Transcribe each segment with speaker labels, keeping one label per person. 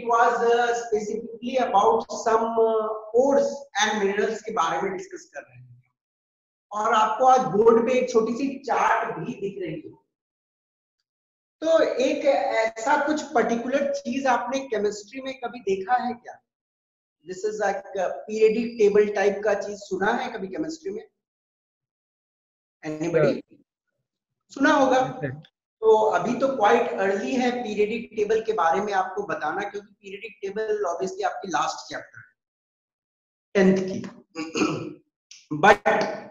Speaker 1: was specifically about some ores and minerals के बारे में डिस्कस कर रहे हैं, और आपको आज बोर्ड पे एक छोटी सी चार्ट भी दिख रही है। तो एक ऐसा कुछ पर्टिकुलर चीज आपने केमिस्ट्री में कभी देखा है क्या? This is periodic table type का चीज सुना है कभी केमिस्ट्री में? एनीबॉडी सुना होगा? तो अभी तो क्वाइट अर्ली है पीरियडिक टेबल के बारे में आपको बताना, क्योंकि पीरियडिक टेबल ऑब्वियसली आपकी लास्ट चैप्टर है 10th की। बट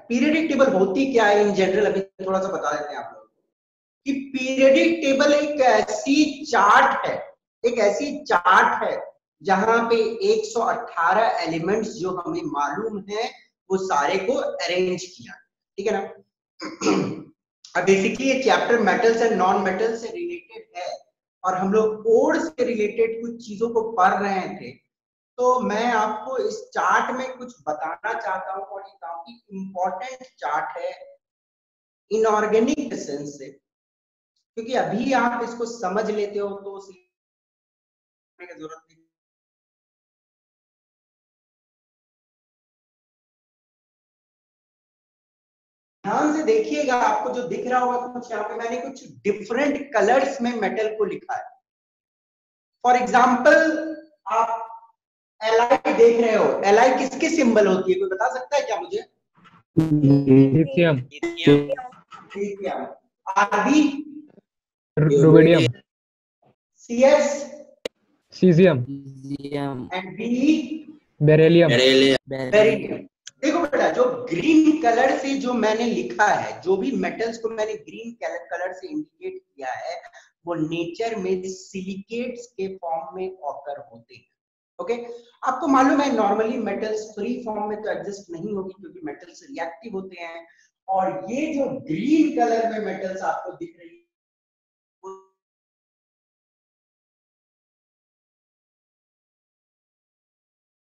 Speaker 1: पीरियडिक टेबल होती क्या है इन जनरल, अभी थोड़ा सा बता देते हैं आप लोगों को कि पीरियडिक टेबल एक ऐसी चार्ट है जहां पे 118 एलिमेंट्स जो हमें मालूम है वो सारे को अरेंज किया, ठीक है ना। अब बेसिकली ये chapter metals and non metals से रिलेटेड है, और हम लोग ओर से रिलेटेड कुछ चीजों को पढ़ रहे थे। तो मैं आपको इस चार्ट में कुछ बताना चाहता हूँ, और ये काफी इंपॉर्टेंट चार्ट है इनऑर्गेनिक सेंस से, क्योंकि अभी आप इसको समझ लेते हो तो सीखने की जरूरत नहीं। ध्यान से देखिएगा, आपको जो दिख रहा होगा कुछ यहाँ पे मैंने कुछ डिफरेंट कलर्स में मेटल को लिखा है। फॉर एग्जाम्पल आप Li देख रहे हो, Li किसकी सिंबल होती है, कोई बता सकता है क्या मुझे?
Speaker 2: Lithium.
Speaker 1: Rb
Speaker 2: rubidium.
Speaker 1: Cs
Speaker 2: caesium.
Speaker 1: and Be
Speaker 2: beryllium.
Speaker 1: Beryllium. देखो बेटा, जो ग्रीन कलर से जो मैंने लिखा है, जो भी मेटल्स को मैंने ग्रीन कलर से इंडिकेट किया है, वो नेचर में सिलिकेट्स के फॉर्म में ऑकर होते हैं। ओके, आपको मालूम है नॉर्मली मेटल्स फ्री फॉर्म में तो एग्जिस्ट नहीं होगी, क्योंकि मेटल्स रिएक्टिव होते हैं। और ये जो ग्रीन कलर में मेटल्स आपको दिख रही है,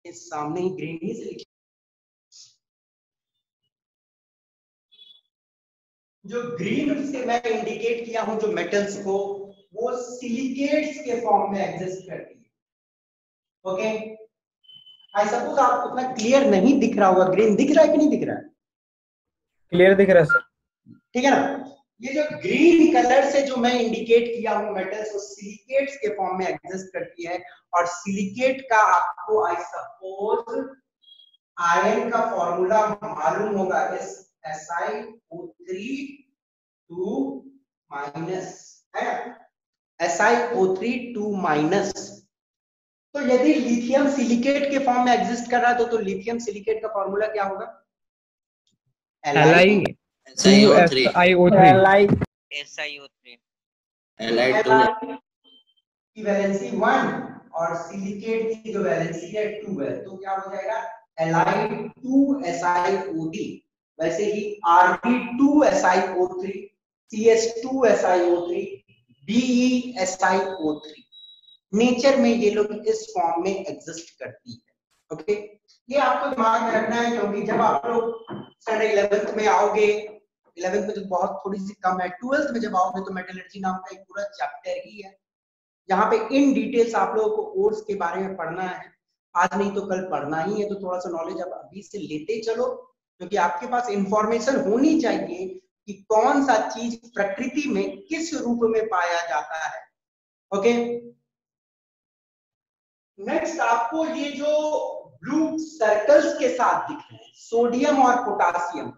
Speaker 1: इस सामने ही ग्रीन ही से लिखा, जो ग्रीन से मैं इंडिकेट किया हूं जो मेटल्स को, वो सिलिकेट्स के फॉर्म में एग्जिस्ट करती है। ओके, आई सपोज आपको उतना क्लियर नहीं दिख रहा होगा, ग्रीन दिख रहा है कि नहीं दिख रहा है?
Speaker 2: क्लियर दिख रहा है सर।
Speaker 1: ठीक है ना। ये जो ग्रीन कलर से जो मैं इंडिकेट किया हूं मेटल्स, वो सिलिकेट्स के फॉर्म में एग्जिस्ट करती है। और सिलिकेट का आपको आई सपोज आयन का फॉर्मूला मालूम होगा, SiO3 है, तो यदि लिथियम सिलिकेट के फॉर्म में एग्जिस्ट कर रहा है तो लिथियम सिलिकेट का फॉर्मूला क्या होगा?
Speaker 2: SiO3।
Speaker 1: की वैलेंसी 1 और सिलिकेट की जो वैलेंसी है 2 है, तो क्या हो जाएगा? Li2SiO3। वैसे ही Rb2SiO3, CS2SiO3, BeSiO3। नेचर में ये लोग इस फॉर्म में एग्जिस्ट करती है। ओके, ये आपको दिमाग में रखना है, क्योंकि जब आप लोग स्टैंडर्ड 11th में आओगे, 11th में तो बहुत थोड़ी सी कम है, 12th में जब आओगे तो मेटलर्जी नाम का एक पूरा चैप्टर ही है, जहाँ पे इन डिटेल्स आप लोगों को कोर्स के बारे में पढ़ना है। आज नहीं तो कल पढ़ना ही है, तो थोड़ा सा नॉलेज आप अभी से लेते चलो, क्योंकि आपके पास इंफॉर्मेशन होनी चाहिए कि कौन सा चीज प्रकृति में किस रूप में पाया जाता है। ओके, नेक्स्ट आपको ये जो ब्लू सर्कल्स के साथ दिख रहे हैं, सोडियम और पोटासियम,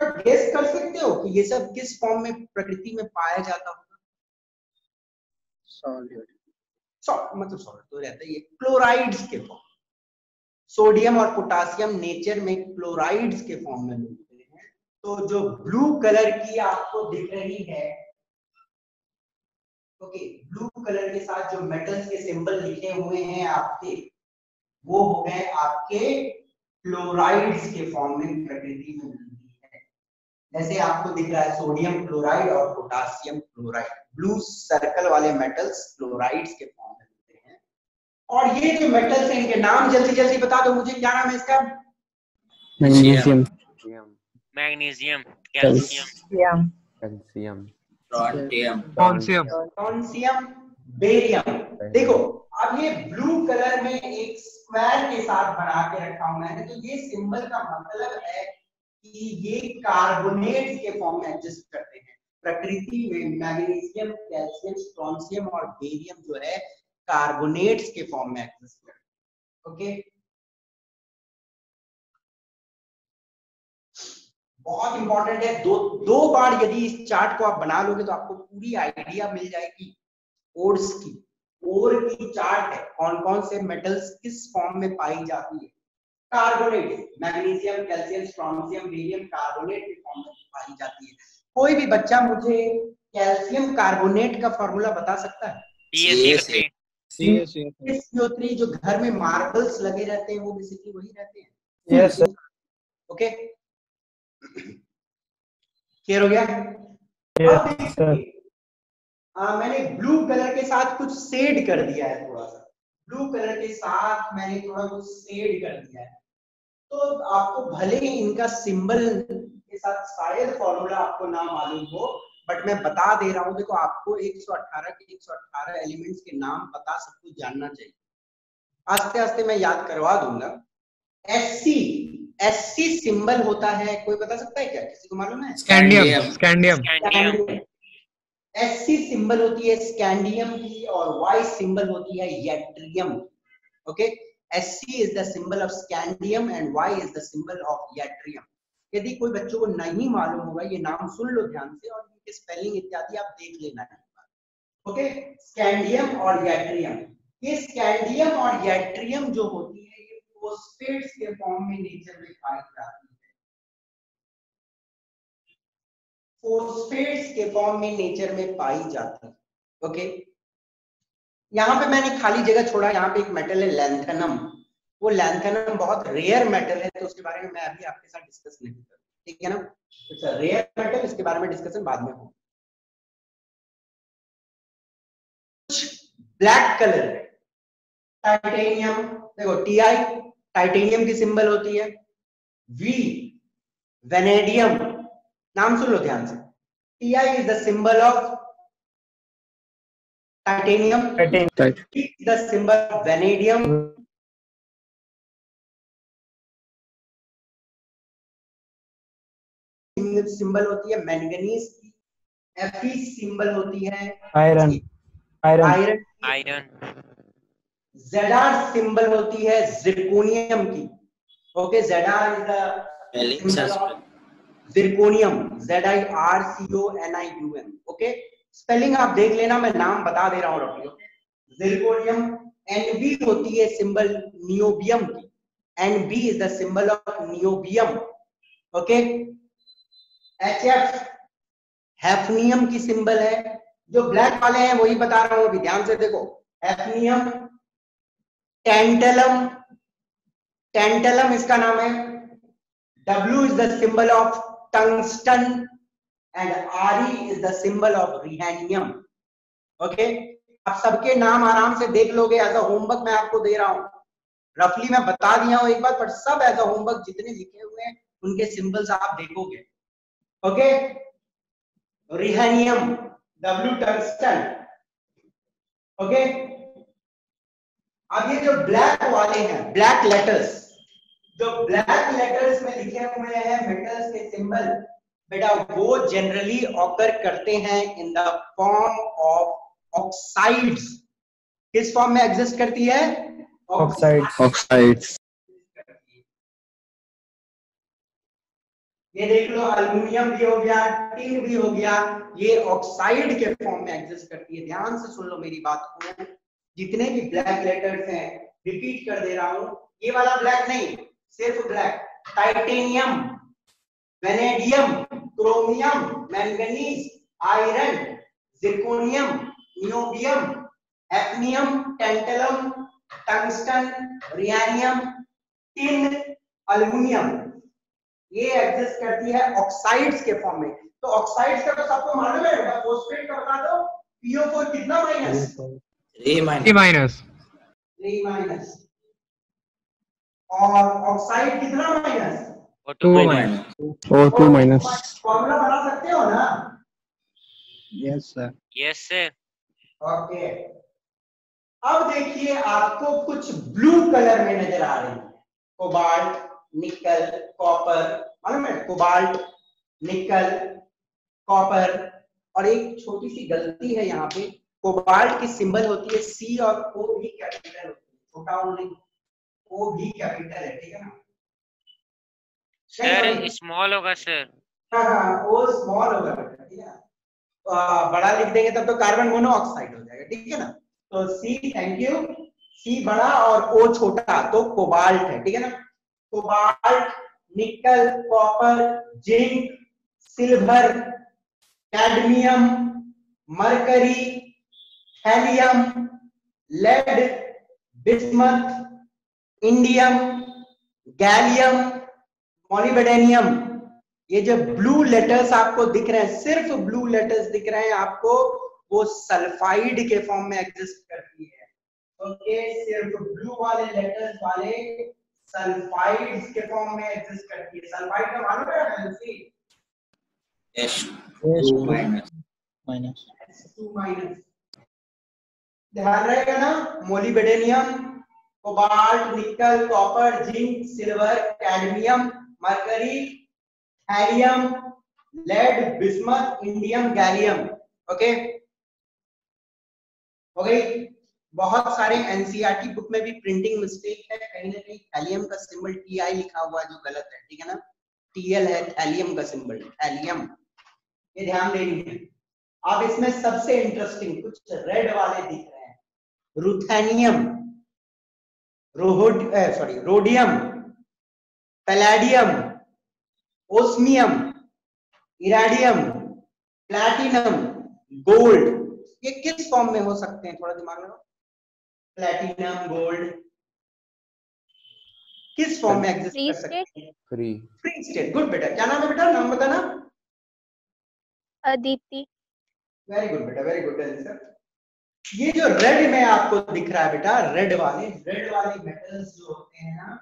Speaker 1: गेस कर सकते हो कि ये सब किस फॉर्म में प्रकृति में पाया जाता होगा? सॉलिड तो रहता है ये क्लोराइड्स के फॉर्म। सोडियम और पोटासियम नेचर में क्लोराइड्स के फॉर्म में मिलते हैं। तो जो ब्लू कलर की आपको दिख रही है, ओके, ब्लू कलर के साथ जो मेटल्स के सिंबल लिखे हुए हैं आपके, वो हो गए आपके क्लोराइड्स के फॉर्म में प्रकृति में मिलती है। जैसे आपको दिख रहा है सोडियम क्लोराइड और पोटासियम क्लोराइड, ब्लू सर्कल वाले मेटल्स क्लोराइड्स के फॉर्म में मिलते हैं। और ये जो मेटल्स हैं, इनके नाम जल्दी जल्दी बता दो मुझे, क्या नाम है इसका?
Speaker 2: Magnesium,
Speaker 3: magnesium, calcium,
Speaker 2: calcium,
Speaker 3: strontium,
Speaker 2: potassium,
Speaker 1: potassium, barium. देखो अब ये ब्लू कलर में एक स्क्वायर के साथ बना के रखा हूं मैंने, तो ये सिंबल का मतलब है कि ये कार्बोनेट के फॉर्म में एग्जिस्ट करते हैं। प्रकृति में मैग्नीशियम, कैल्शियम, स्ट्रोंशियम और बेरियम जो है कार्बोनेट्स के फॉर्म में एग्जिस्ट करते हैं। ओके, बहुत इंपॉर्टेंट है। दो बार यदि इस चार्ट को आप बना लोगे तो आपको पूरी आइडिया मिल जाएगी ओर्स की। ओर की चार्ट है, कौन कौन से मेटल्स किस फॉर्म में पाई जाती है। Carbonate, magnesium, calcium, strontium, barium carbonate के फॉर्म में पाई जाती है। कोई भी बच्चा मुझे कैल्शियम कार्बोनेट का फॉर्मूला बता सकता है? CaCO3। जो घर में मार्बल्स लगे रहते हैं वो बेसिकली वही रहते हैं।
Speaker 2: Yes sir.
Speaker 1: ओके, क्लियर हो गया?
Speaker 2: Yes sir.
Speaker 1: मैंने ब्लू कलर के साथ कुछ शेड कर दिया है, थोड़ा सा ब्लू कलर के साथ मैंने थोड़ा कुछ शेड कर दिया है। तो आपको भले ही इनका सिंबल के साथ शायद फॉर्मूला आपको ना मालूम हो, बट मैं बता दे रहा हूं। देखो आपको 118 के 118 एलिमेंट्स के नाम पता, सब कुछ जानना चाहिए। आस्ते आस्ते मैं याद करवा दूंगा। SC सिंबल होता है, कोई बता सकता है क्या? किसी को मालूम है?
Speaker 2: स्कैंडियम।
Speaker 1: SC सिंबल होती है स्कैंडियम की और Y सिंबल होती है yttrium. Okay, SC is the symbol of scandium and Y is the symbol of yttrium. यदि कोई बच्चों को नहीं मालूम होगा, ये नाम सुन लो ध्यान से और इनके स्पेलिंग इत्यादि आप देख लेना है। ओके, स्कैंडियम और यट्रियम। ये स्कैंडियम और यट्रियम जो होती है ये फोस्फेट्स के फॉर्म में नेचर में पाई जाती है। फोस्फेट्स के फॉर्म में नेचर में पाई जाती है। ओके, यहाँ पे मैंने खाली जगह छोड़ा, यहाँ पे एक मेटल है लैंथेनम। वो लैंथेनम बहुत रेयर मेटल है, तो उसके बारे में मैं अभी आपके साथ डिस्कस नहीं करूँ, ठीक है ना? इट्स अ रेयर मेटल, इसके बारे में डिस्कशन बाद में होगा। ब्लैक कलर है टाइटेनियम। देखो TI टाइटेनियम की सिंबल होती है। V वेनेडियम, नाम सुन लो ध्यान से। TI is the symbol of titanium, V is the symbol of vanadium. Symbol होती है मैंगनीज की। Fe सिंबल होती है
Speaker 2: आयरन।
Speaker 1: Zr सिंबल होती है जिरकोनियम की। Okay, Zr is the symbol of zirconium, ZIRCONIUM। Okay, spelling आप देख लेना, मैं नाम बता दे रहा हूं रखियो। जिरकोनियम। Nb होती है सिंबल नियोबियम की। Nb is the symbol of niobium. Okay, HF hafnium की सिंबल है। जो ब्लैक वाले हैं वही बता रहा हूं, अभी ध्यान से देखो। हैफनियम, टेंटलम, टेंटलम इसका नाम है। W is the symbol of tungsten and Re is the symbol of rhenium. Okay, आप सबके नाम आराम से देख लोगे, एज अ होमवर्क मैं आपको दे रहा हूं। रफली मैं बता दिया हूं एक बार, पर सब एज अ होमवर्क जितने लिखे हुए हैं उनके सिंबल्स आप देखोगे। Okay, rhenium, W tungsten। Okay, अब ये जो ब्लैक वाले हैं, ब्लैक लेटर्स, जो ब्लैक लेटर्स में लिखे हुए हैं मेटल्स के सिंबल, बेटा वो जनरली ऑकर करते हैं in the form of oxides. किस फॉर्म में एग्जिस्ट करती है?
Speaker 2: ऑक्साइड्स।
Speaker 1: ये देख लो, अल्युमिनियम भी हो गया, टिन भी हो गया, ये ऑक्साइड के फॉर्म में एग्जिस्ट करती है। ध्यान से सुन लो मेरी बात को। जितने भी ब्लैक लेटर्स हैं, रिपीट कर दे रहा हूं, ये वाला ब्लैक नहीं, सिर्फ black. Titanium, vanadium, chromium, manganese, iron, zirconium, niobium, hafnium, tantalum, tungsten, rhenium, tin, aluminium, ये एग्जिस्ट करती है ऑक्साइड्स के फॉर्म में। तो ऑक्साइड्स का तो सबको मालूम है, फोस्फेट का बता दो। PO4 कितना माइनस? 3 माइनस। और ऑक्साइड कितना माइनस?
Speaker 2: 2 माइनस।
Speaker 1: फॉर्मूला बना सकते हो ना?
Speaker 2: Yes sir.
Speaker 3: Yes sir.
Speaker 1: Okay, अब देखिए आपको कुछ ब्लू कलर में नजर आ रही है, कोबाल्ट, निकल, कॉपर, मालूम है, कोबाल्ट, निकल, कॉपर। और एक छोटी सी गलती है यहाँ पे, कोबाल्ट की सिंबल होती है सी और ओ भी कैपिटल होती है, छोटा ओ नहीं, ओ भी कैपिटल है, ठीक है ना
Speaker 3: सर? स्मॉल होगा सर।
Speaker 1: हाँ, ओ स्मॉल होगा, ठीक है ना, बड़ा लिख देंगे तब तो कार्बन मोनोऑक्साइड हो जाएगा, ठीक है ना। तो सी, थैंक यू, सी बड़ा और ओ छोटा, तो कोबाल्ट है, ठीक है ना। Cobalt, nickel, copper, zinc, silver, cadmium, mercury, helium, lead, bismuth, indium, gallium, molybdenum. ये जो ब्लू लेटर्स आपको दिख रहे हैं, सिर्फ ब्लू लेटर्स दिख रहे हैं आपको, वो सल्फाइड के फॉर्म में एग्जिस्ट करती है। ओके, सिर्फ ब्लू वाले लेटर्स वाले सल्फाइड्स के फॉर्म में एग्जिस्ट करती है। सल्फाइड का मालूम है एनसी?
Speaker 2: H2 minus.
Speaker 1: ध्यान रहेगा ना, molybdenum, cobalt, nickel, copper, zinc, silver, cadmium, mercury, helium, lead, bismuth, indium, gallium. Okay, हो गई। बहुत सारे एनसीईआरटी बुक में भी प्रिंटिंग मिस्टेक है, कहीं ना कहीं थैलियम का सिंबल टीआई लिखा हुआ है जो गलत है, ठीक है ना, टीएल है थैलियम का सिंबल, थैलियम, ये ध्यान देनी है। अब इसमें सबसे इंटरेस्टिंग कुछ रेड वाले दिख रहे हैं, ruthenium, rhodium, palladium, osmium, iridium, platinum, gold. ये किस फॉर्म में हो सकते हैं, थोड़ा दिमाग लगाओ। प्लैटिनम, गोल्ड किस फॉर्म में एग्जिस्ट कर सकते हैं? Free state. गुड बेटा, क्या नाम है बेटा, नाम बताना।
Speaker 4: अदिति।
Speaker 1: वेरी गुड बेटा, वेरी गुड आंसर। ये जो रेड में आपको दिख रहा है बेटा, रेड वाले मेटल्स जो होते हैं ना,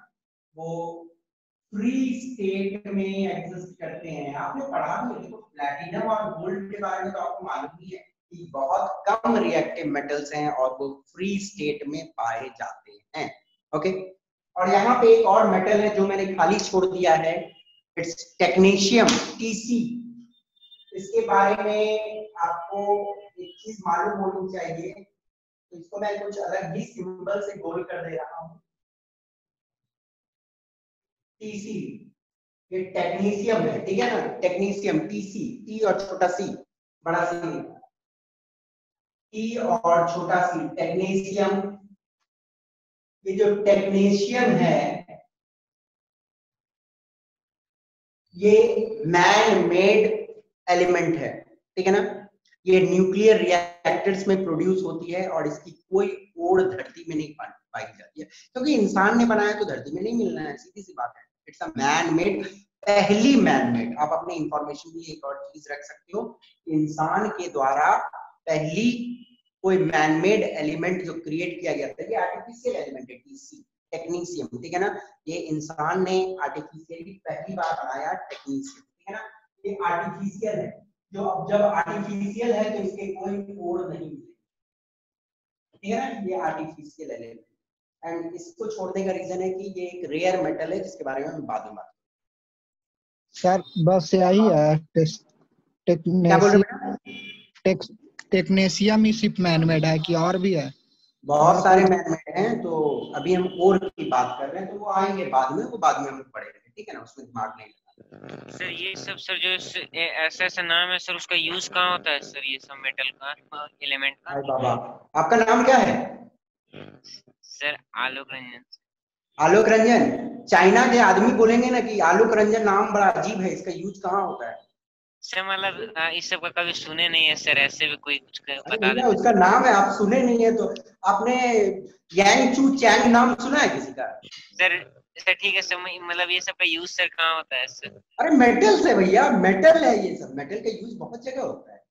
Speaker 1: वो फ्री स्टेट में एग्जिस्ट करते हैं। आपने पढ़ा भी, देखो प्लैटिनम और गोल्ड के बारे में तो आपको मालूम ही है कि बहुत कम रिएक्टिव मेटल्स हैं और वो फ्री स्टेट में पाए जाते हैं। ओके, और यहाँ पे एक और मेटल है जो मैंने खाली छोड़ दिया है, इट्स टेक्नीशियम, टीसी। इसके बारे में आपको एक चीज मालूम होनी चाहिए, तो इसको मैं कुछ अलग ही सिंबल से गोल कर दे रहा हूँ। टीसी, ये टेक्नीशियम है, ठीक है ना, टेक्नीशियम, टीसी, टी और छोटा सी, बड़ा सी, टी और छोटा सी, टेक्नीशियम। ये जो टेक्नीशियम है ये मैन मेड एलिमेंट है, ठीक है ना। ये न्यूक्लियर रिएक्टर्स में प्रोड्यूस होती है और इसकी कोई ओड़ धरती में नहीं पाई जाती है, क्योंकि इंसान ने बनाया तो धरती में नहीं मिलना है, सीधी सी बात है। इट्स अ मैन मेड, पहली मैन मेड। आप अपने इंफॉर्मेशन की एक और चीज रख सकते हो, इंसान के द्वारा पहली कोई मैन मेड एलिमेंट जो क्रिएट किया गया था, ये आर्टिफिशियल एलिमेंट है, टीसी, टेक्नीशियम, ठीक है ना। ये इंसान ने आर्टिफिशियली पहली बार बनाया टेक्नीशियम, ठीक है ना। ये आर्टिफिशियल है, जो अब जब आर्टिफिशियल है तो इसके कोई ओड़ नहीं मिलेगी, ठीक है ना, ये आर्टिफिशियल एलिमेंट। एंड इसको छोड़ने का रीजन है कि ये एक रेयर मेटल है जिसके बारे में हम बाद में बात
Speaker 2: सर बस यही है, टेक्नीशियम ही सिर्फ मैनमेड है कि और भी है?
Speaker 1: बहुत सारे मैनमेड हैं, तो अभी हम ओर की बात कर रहे हैं, तो वो आएंगे बाद में, वो बाद में हम पढ़ेंगे, ठीक है ना, उसमें दिमाग नहीं लगा।
Speaker 3: सर ये सब सर जो ऐसा ऐसा नाम है सर, उसका यूज कहाँ होता है सर, ये सब मेटल का, एलिमेंट का?
Speaker 1: हाय बाबा, आपका नाम क्या है?
Speaker 3: सर आलोक रंजन।
Speaker 1: आलोक रंजन, चाइना के आदमी बोलेंगे ना कि आलोक रंजन नाम बड़ा अजीब है, इसका यूज कहाँ होता है?
Speaker 3: सर मतलब इस सब का कभी सुने नहीं है सर, ऐसे भी कोई कुछ बता
Speaker 1: दे। उसका नाम है, आप सुने नहीं है तो आपने यांग चू चैंग नाम सुना है किसी का?
Speaker 3: सर ठीक है सर, मतलब ये सब का यूज सर कहाँ होता है सर?
Speaker 1: अरे मेटल से भैया, मेटल है ये सब, मेटल का यूज बहुत जगह होता है,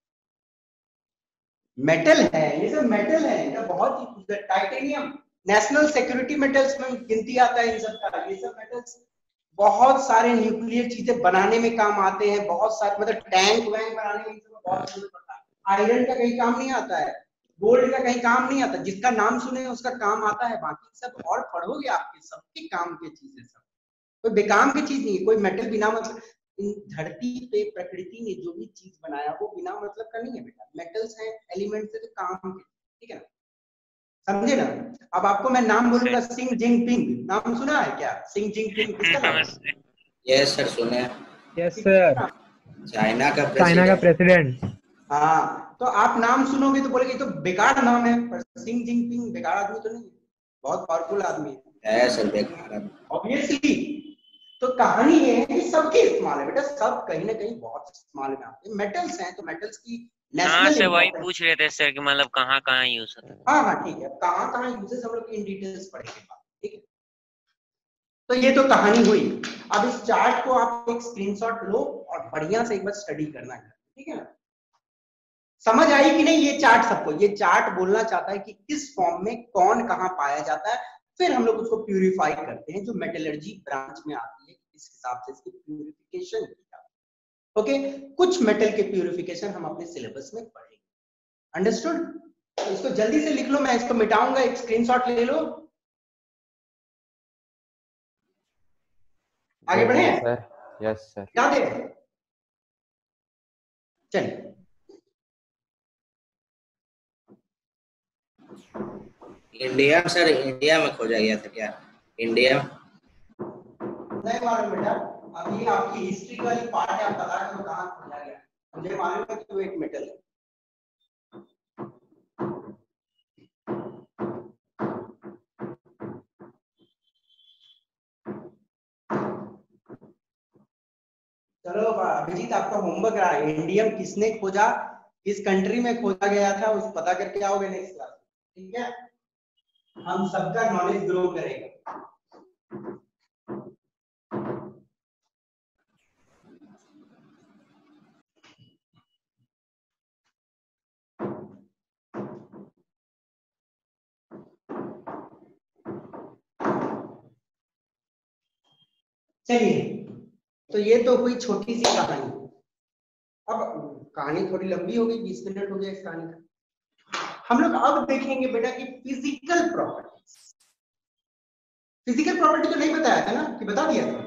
Speaker 1: मेटल है ये सब, मेटल है इनका बहुत। टाइटेनियम नेशनल सिक्योरिटी मेटल्स में गिनती आता है इन सब का। ये सब मेटल्स बहुत सारे न्यूक्लियर चीजें बनाने में काम आते हैं, बहुत सारे, मतलब टैंक वैंक बनाने में बहुत जरूरत पड़ता है। आयरन का कहीं काम नहीं आता है, गोल्ड का कहीं काम नहीं आता, जिसका नाम सुने उसका काम आता है, बाकी सब और पढ़ोगे आपके सबके काम की चीजें, सब कोई बेकाम की चीज नहीं है। कोई मेटल बिना मतलब, इन धरती पे प्रकृति ने जो भी चीज बनाया वो बिना मतलब का नहीं है बेटा, मेटल्स हैं, एलिमेंट्स है तो काम के, ठीक है ना, समझे ना। अब आपको मैं नाम बोलूंगा सिंग जिंग पिंग, नाम सुना है क्या, सिंग जिंग पिंग किसका नाम है?
Speaker 4: यस सर सुने।
Speaker 2: यस सर,
Speaker 4: चाइना का
Speaker 2: प्रेसिडेंट।
Speaker 1: हाँ, तो आप नाम सुनोगे तो बोलेगे तो बेकार नाम है, पर सिंग जिंग पिंग बेकार आदमी तो नहीं है, बहुत पावरफुल आदमी
Speaker 4: है सर, बेकार
Speaker 1: ऑब्वियसली। तो कहानी ये है कि सबके इस्तेमाल है बेटा, सब कहीं ना कहीं बहुत इस्तेमाल में आते हैं, मेटल्स हैं तो मेटल्स की नेशनल
Speaker 3: से वही पूछ रहे थे सर कि मतलब कहाँ कहाँ यूज होता है।
Speaker 1: हाँ हाँ ठीक है, कहाँ कहाँ यूजेस हम लोग इन डिटेल्स पढ़ेंगे, ठीक है। तो ये तो कहानी हुई। अब इस चार्ट को आप एक स्क्रीनशॉट लो और बढ़िया से एक बार स्टडी करना है, ठीक है ना। समझ आई कि नहीं ये चार्ट सबको? ये चार्ट बोलना चाहता है कि किस फॉर्म में कौन कहाँ पाया जाता है, फिर हम लोग उसको प्यूरिफाई करते हैं, जो मेटलर्जी ब्रांच में आती है, इस हिसाब से इसकी प्यूरिफिकेशन की जाती है। ओके, कुछ मेटल के प्यूरिफिकेशन हम अपने सिलेबस में पढ़ेंगे, अंडरस्टूड। तो इसको जल्दी से लिख लो, मैं इसको मिटाऊंगा, एक स्क्रीनशॉट ले लो, आगे बढ़े
Speaker 5: सर। Yes sir.
Speaker 1: क्या दे चलिए।
Speaker 4: इंडिया सर, इंडिया में खोजा गया था क्या? इंडिया
Speaker 1: नहीं मालूम बेटा, अभी आपकी हिस्ट्री वाली पार्ट है, आप पता करो कहाँ खोजा गया, मुझे मालूम है कि वो एक मेटल है। चलो अभिजीत, आपका होमवर्क रहा है, इंडियम किसने खोजा, किस कंट्री में खोजा गया था, उस पता करके आओगे नेक्स्ट क्लास, ठीक है। हम सबका नॉलेज ग्रो करेगा। चलिए, तो ये तो हुई छोटी सी कहानी। अब कहानी थोड़ी लंबी हो गई, 20 मिनट हो गया इस कहानी का। हम लोग अब देखेंगे बेटा कि फिजिकल प्रॉपर्टीज। फिजिकल प्रॉपर्टी तो नहीं बताया था ना, कि बता दिया था?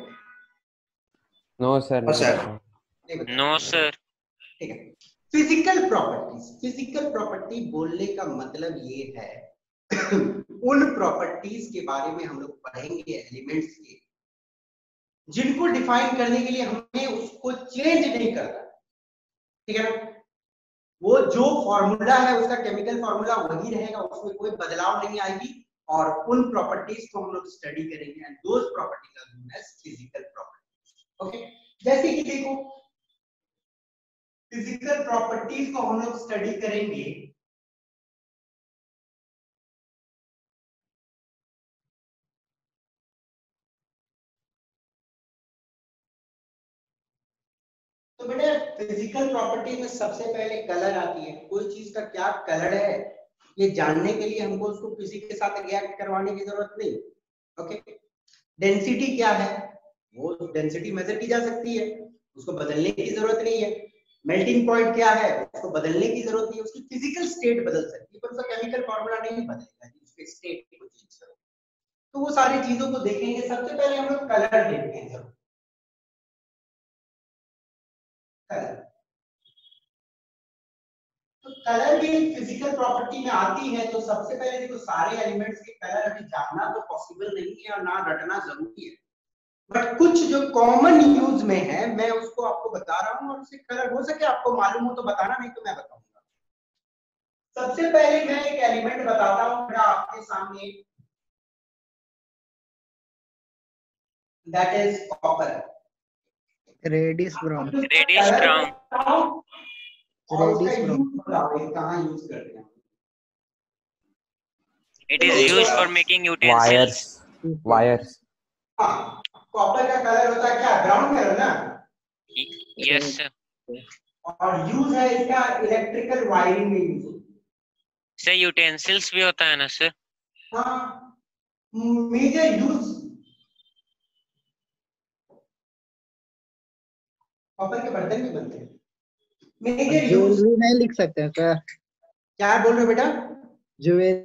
Speaker 5: No sir.
Speaker 3: No sir.
Speaker 1: ठीक है, फिजिकल प्रॉपर्टीज। फिजिकल प्रॉपर्टी बोलने का मतलब ये है उन प्रॉपर्टीज के बारे में हम लोग पढ़ेंगे एलिमेंट्स के, जिनको डिफाइन करने के लिए हमें उसको चेंज नहीं करना, ठीक है ना। वो जो फॉर्मूला है उसका केमिकल फॉर्मूला वही रहेगा, उसमें कोई बदलाव नहीं आएगी, और उन प्रॉपर्टीज को हम लोग स्टडी करेंगे, and those properties are known as physical properties. Okay, जैसे कि देखो, फिजिकल प्रॉपर्टीज को हम लोग स्टडी करेंगे, तो बेटा फिजिकल प्रॉपर्टी में सबसे पहले कलर आती है। कोई चीज का क्या कलर है ये जानने के लिए हमको उसको किसी के साथ रिएक्ट करवाने की जरूरत नहीं। ओके, डेंसिटी क्या है, वो डेंसिटी मेजर की जा सकती है, उसको बदलने की जरूरत नहीं है। मेल्टिंग पॉइंट क्या है, उसको बदलने की जरूरत नहीं है, उसकी फिजिकल स्टेट बदल सकती है, पर उसका केमिकल फॉर्मूला नहीं बदलेगा, उसके स्टेट को चेंज करो। तो वो सारी चीजों को देखेंगे। सबसे पहले हम लोग कलर देखते हैं, जरूर कलर। तो कलर भी फिजिकल प्रॉपर्टी में आती है। तो सबसे पहले देखो, सारे एलिमेंट्स के कलर अभी जानना तो पॉसिबल नहीं है और ना रटना जरूरी है, बट कुछ जो कॉमन यूज में है मैं उसको आपको बता रहा हूँ, और उससे कलर हो सके आपको मालूम हो तो बताना, नहीं तो मैं बताऊंगा। सबसे पहले मैं एक एलिमेंट बताता हूँ बेटा आपके सामने, that is copper.
Speaker 2: Reddish brown.
Speaker 3: Reddish brown.
Speaker 1: और उसका यूज बताओ, ये कहाँ यूज करते हैं?
Speaker 3: It is used for making utensils.
Speaker 5: Wires.
Speaker 1: हाँ, कॉपर का कलर होता है क्या, ब्राउन कलर ना।
Speaker 3: Yes sir.
Speaker 1: और यूज है इसका इलेक्ट्रिकल वायरिंग में यूज होता है।
Speaker 3: सर यूटेंसिल्स भी होता है ना सर?
Speaker 1: हाँ, मेजर यूज कॉपर के बर्तन भी बनते हैं। मेजर यूज
Speaker 2: ज्वेलरी नहीं लिख सकते हैं सर?
Speaker 1: क्या बोल रहे हो बेटा?
Speaker 2: ज्वेलरी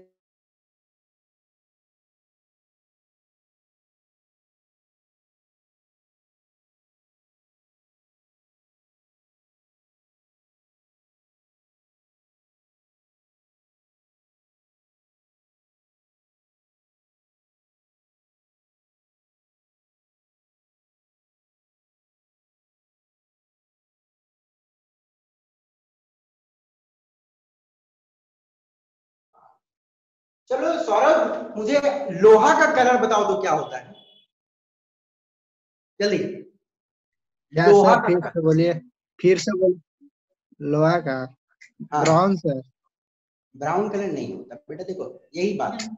Speaker 1: चलो सौरभ, मुझे लोहा का कलर बताओ तो क्या होता है, जल्दी।
Speaker 2: क्या
Speaker 1: लोहा
Speaker 2: सर?
Speaker 1: का
Speaker 2: फिर से बोलिए, फिर से बोलिए। लोहा का
Speaker 1: हाँ,
Speaker 2: ब्राउन सर।
Speaker 1: ब्राउन कलर नहीं होता बेटा। देखो यही बात है,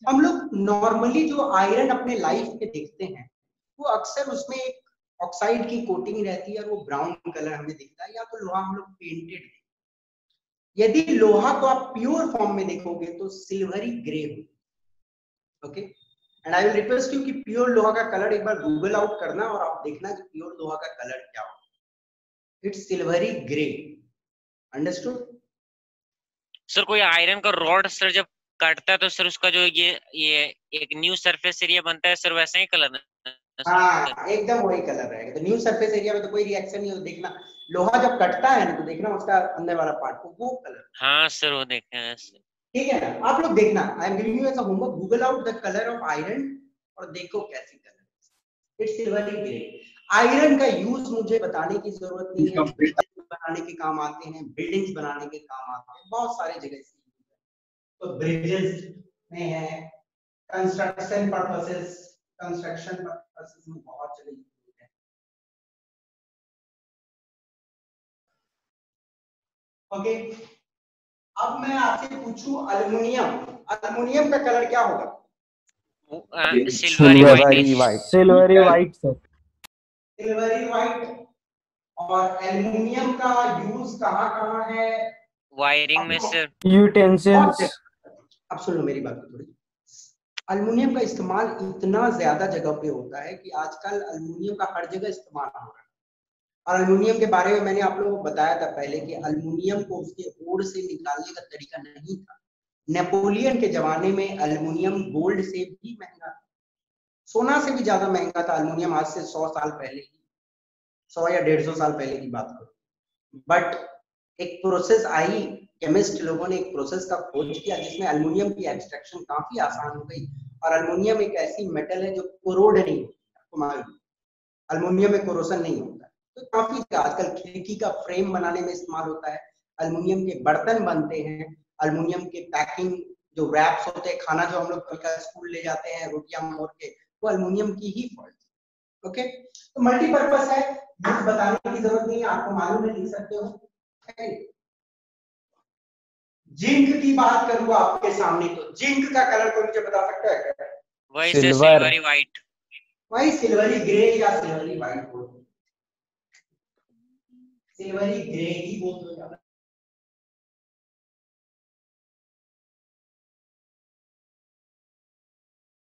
Speaker 1: हम लोग नॉर्मली जो आयरन अपने लाइफ में देखते हैं वो अक्सर उसमें एक ऑक्साइड की कोटिंग रहती है और वो ब्राउन कलर हमें दिखता है, या तो लोहा हम लोग पेंटेड। यदि लोहा को आप प्योर फॉर्म में देखोगे तो सिल्वरी ग्रे हो। Okay, and I will request you कि प्योर लोहा का कलर एक बार गूगल आउट करना और आप देखना कि प्योर लोहा का कलर क्या हो। It's silvery grey. Understood?
Speaker 3: Sir कोई आयरन का रॉड सर जब काटता है तो सर उसका जो ये एक न्यू सरफेस एरिया बनता है सर, वैसा ही कलर है
Speaker 1: हाँ, एकदम वही कलर रहेगा। तो न्यू सरफेस एरिया में तो कोई रिएक्शन नहीं हो, देखना लोहा जब कटता है ना तो देखना उसका अंदर वाला पार्ट को वो कलर।
Speaker 3: हाँ सर वो देखे हैं सर।
Speaker 1: ठीक है ना, आप लोग देखना, I am giving you as a homework, Google out the colour of iron और देखो कैसी colour. It's silvery grey. Iron का यूज मुझे बताने की जरूरत नहीं है, ब्रिजेस बनाने के काम आते हैं, बिल्डिंग्स बनाने के काम आते हैं, बहुत सारे जगह से। तो ब्रिजेस में है, कंस्ट्रक्शन पर्पसेस, कंस्ट्रक्शन पर्पसेस में बहुत जगह यूज है। ओके, अब मैं आपसे पूछूं अल्युमिनियम, अल्युमिनियम का कलर क्या होगा?
Speaker 3: Silvery
Speaker 5: white.
Speaker 2: Silvery white sir.
Speaker 1: Silvery white. और एल्युमिनियम का यूज कहाँ कहाँ है?
Speaker 3: वायरिंग में सर।
Speaker 2: यूटेंसिल्स।
Speaker 1: अब सुन लो मेरी बात को थोड़ी। अल्युमिनियम का इस्तेमाल इतना ज्यादा जगह पे होता है कि आजकल अल्युमिनियम का हर जगह इस्तेमाल हो रहा है। और अल्युमिनियम के बारे में मैंने आप लोगों को बताया था पहले कि अल्युमिनियम को उसके ओर से निकालने का तरीका नहीं था। नेपोलियन के जमाने में अल्युमिनियम गोल्ड से भी महंगा था, सोना से भी ज्यादा महंगा था अल्युमिनियम। आज से 100 साल पहले की, 100 या 150 साल पहले की बात करो। बट एक प्रोसेस आई, केमिस्ट लोगों ने एक प्रोसेस का खोज किया जिसमें अल्युमिनियम की एक्सट्रैक्शन काफी आसान हो गई। और अल्युमिनियम एक ऐसी मेटल है जो कोरोड नहीं होती, आपको मालूम, अल्युमिनियम में कोरोशन नहीं होता। तो काफी आजकल खिड़की का फ्रेम बनाने में इस्तेमाल होता है, अल्युमिनियम के बर्तन बनते हैं, अल्युमिनियम के पैकिंग जो रैप्स होते हैं, खाना जो हम लोग कल का स्कूल ले जाते हैं रोटियां मोड़ के, वो अल्युमिनियम की ही फॉल्ट। ओके, तो मल्टीपर्पज है, यूज बताने की जरूरत नहीं है, आपको मालूम है, लिख सकते हो। जिंक की बात करूँ आपके सामने तो जिंक का कलर कोई मुझे बता सकता है?
Speaker 3: वही से सिल्वरी वाइट।
Speaker 1: वही सिल्वरी ग्रे या सिल्वरी वाइट बोल, सिल्वरी ग्रे ही बोल दो।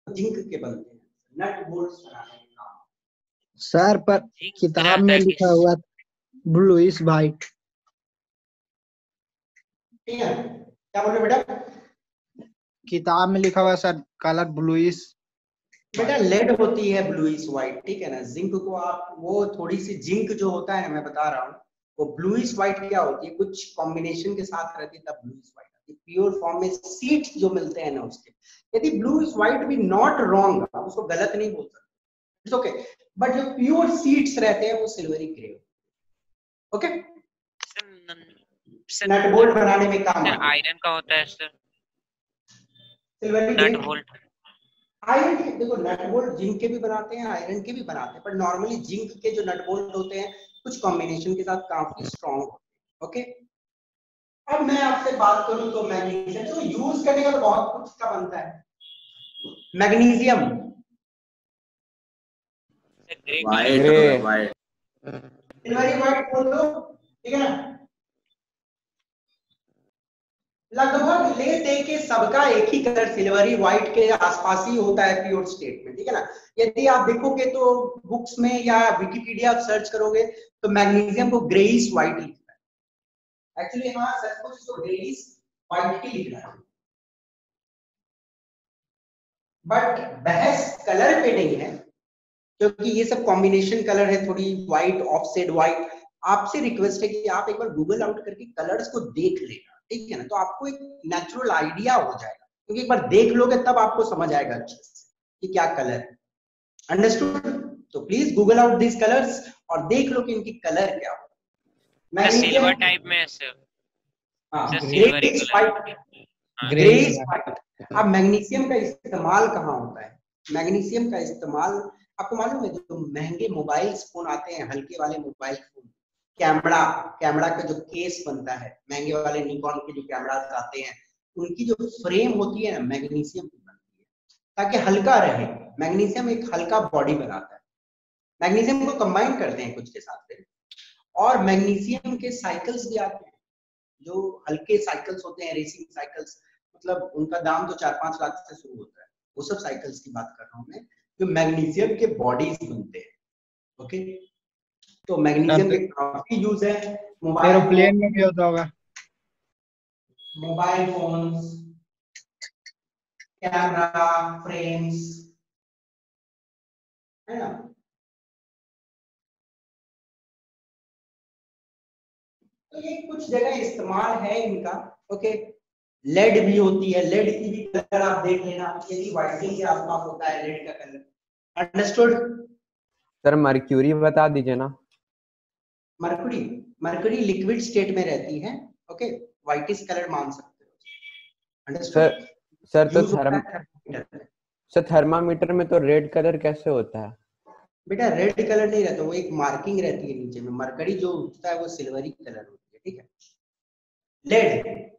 Speaker 1: जिंक के बनते हैं, नट बोल्ट्स बनाने के काम।
Speaker 2: सर पर किताब में लिखा हुआ ब्लूइश वाइट।
Speaker 1: ठीक है, क्या बोल रहे बेटा?
Speaker 2: किताब में लिखा हुआ सर कलर ब्लूइश।
Speaker 1: बेटा लेड होती है ब्लूइश व्हाइट, ठीक है ना। जिंक को आप वो थोड़ी सी, जिंक जो होता है ना, मैं बता रहा हूँ, वो ब्लूइश व्हाइट क्या होती है, कुछ कॉम्बिनेशन के साथ रहती है तब ब्लूइश व्हाइट आती है। प्योर फॉर्म में सीड्स जो मिलते हैं ना उसके, यदि ब्लूइश व्हाइट भी नॉट रॉन्ग, आप उसको गलत नहीं बोल सकते, इट्स ओके, बट जो प्योर सीड्स रहते हैं वो silvery grey. Okay, nut bolt बनाने में काम आता है।
Speaker 3: आयरन का होता है sir
Speaker 1: silvery grey.
Speaker 3: Nut bolt.
Speaker 1: Iron के देखो, नट बोल्ट जिंक के भी बनाते हैं, आयरन के भी बनाते हैं, पर नॉर्मली जिंक के जो नट बोल्ट होते हैं कुछ कॉम्बिनेशन के साथ काफी स्ट्रॉन्ग होते हैं। ओके, अब मैं आपसे बात करूं तो मैग्नीशियम तो यूज करने का तो बहुत कुछ का बनता है। मैग्नीशियम
Speaker 4: वाइट
Speaker 1: सिल्वरी वाइट बोल दो, ठीक है ना। लगभग ले दे के सबका एक ही कलर सिल्वरी व्हाइट के आसपास ही होता है प्योर स्टेट में, ठीक है ना। यदि आप देखोगे तो बुक्स में या विकिपीडिया आप सर्च करोगे तो मैग्नीशियम को ग्रेइश व्हाइट लिखता है। एक्चुअली हाँ, सच कुछ तो ग्रेइश व्हाइट ही लिख रहा है, बट बहस कलर पे नहीं है, क्योंकि ये सब कॉम्बिनेशन कलर है, थोड़ी व्हाइट, ऑफसेट व्हाइट। आपसे रिक्वेस्ट है कि आप एक बार गूगल आउट करके कलर्स को देख लेना, ठीक है ना, तो आपको एक नेचुरल आइडिया हो जाएगा, क्योंकि एक बार देख लोगे तब आपको समझ आएगा अच्छे से कि क्या कलर है। अंडरस्टूड? तो please Google out this colours और देख लो कि इनकी कलर क्या हो।
Speaker 3: सिल्वर टाइप में है सर।
Speaker 1: हाँ,
Speaker 3: silvery
Speaker 1: greyish
Speaker 3: colour.
Speaker 1: White, greyish white. अब मैग्नीशियम का इस्तेमाल कहाँ होता है? मैग्नीशियम का इस्तेमाल आपको मालूम है, जो महंगे मोबाइल फोन आते हैं, हल्के वाले मोबाइल फोन, कैमरा का जो केस बनता है, महंगे वाले निकॉन के जो कैमरास आते हैं, उनकी जो फ्रेम होती है ना, मैग्नीशियम की बनती है, ताकि हल्का रहे। मैग्नीशियम एक हल्का बॉडी बनाता है, मैग्नीशियम को कंबाइन करते हैं कुछ के साथ फिर, और मैग्नीशियम के साइकिल्स भी आते हैं, जो हल्के साइकिल्स होते हैं, रेसिंग साइकिल्स, मतलब उनका दाम तो 4-5 लाख से शुरू होता है, वो सब साइकिल्स की बात कर रहा हूँ मैं, जो मैग्नीशियम के बॉडीज बनते हैं। ओके, तो मैग्नीशियम के काफी यूज है।
Speaker 2: एरोप्लेन में भी होता होगा।
Speaker 1: मोबाइल फोन्स, कैमरा फ्रेम्स, है ना। तो ये कुछ जगह इस्तेमाल है इनका। ओके, लेड भी होती है, लेड की भी कलर आप देख लेना, यदि व्हाइटिंग के आसपास होता है लेड का कलर। अंडरस्टूड?
Speaker 5: सर मर्क्यूरी बता दीजिए ना।
Speaker 1: मरकरी लिक्विड स्टेट में रहती है। ओके, व्हाइटिश कलर मान सकते हो।
Speaker 5: सर सर तो
Speaker 1: थर्मामीटर,
Speaker 5: सर थर्मामीटर में तो रेड कलर कैसे होता है?
Speaker 1: बेटा रेड कलर नहीं रहता, वो एक मार्किंग रहती है नीचे में। मरकरी जो होता है वो सिल्वरी कलर होती है, ठीक है। लेड,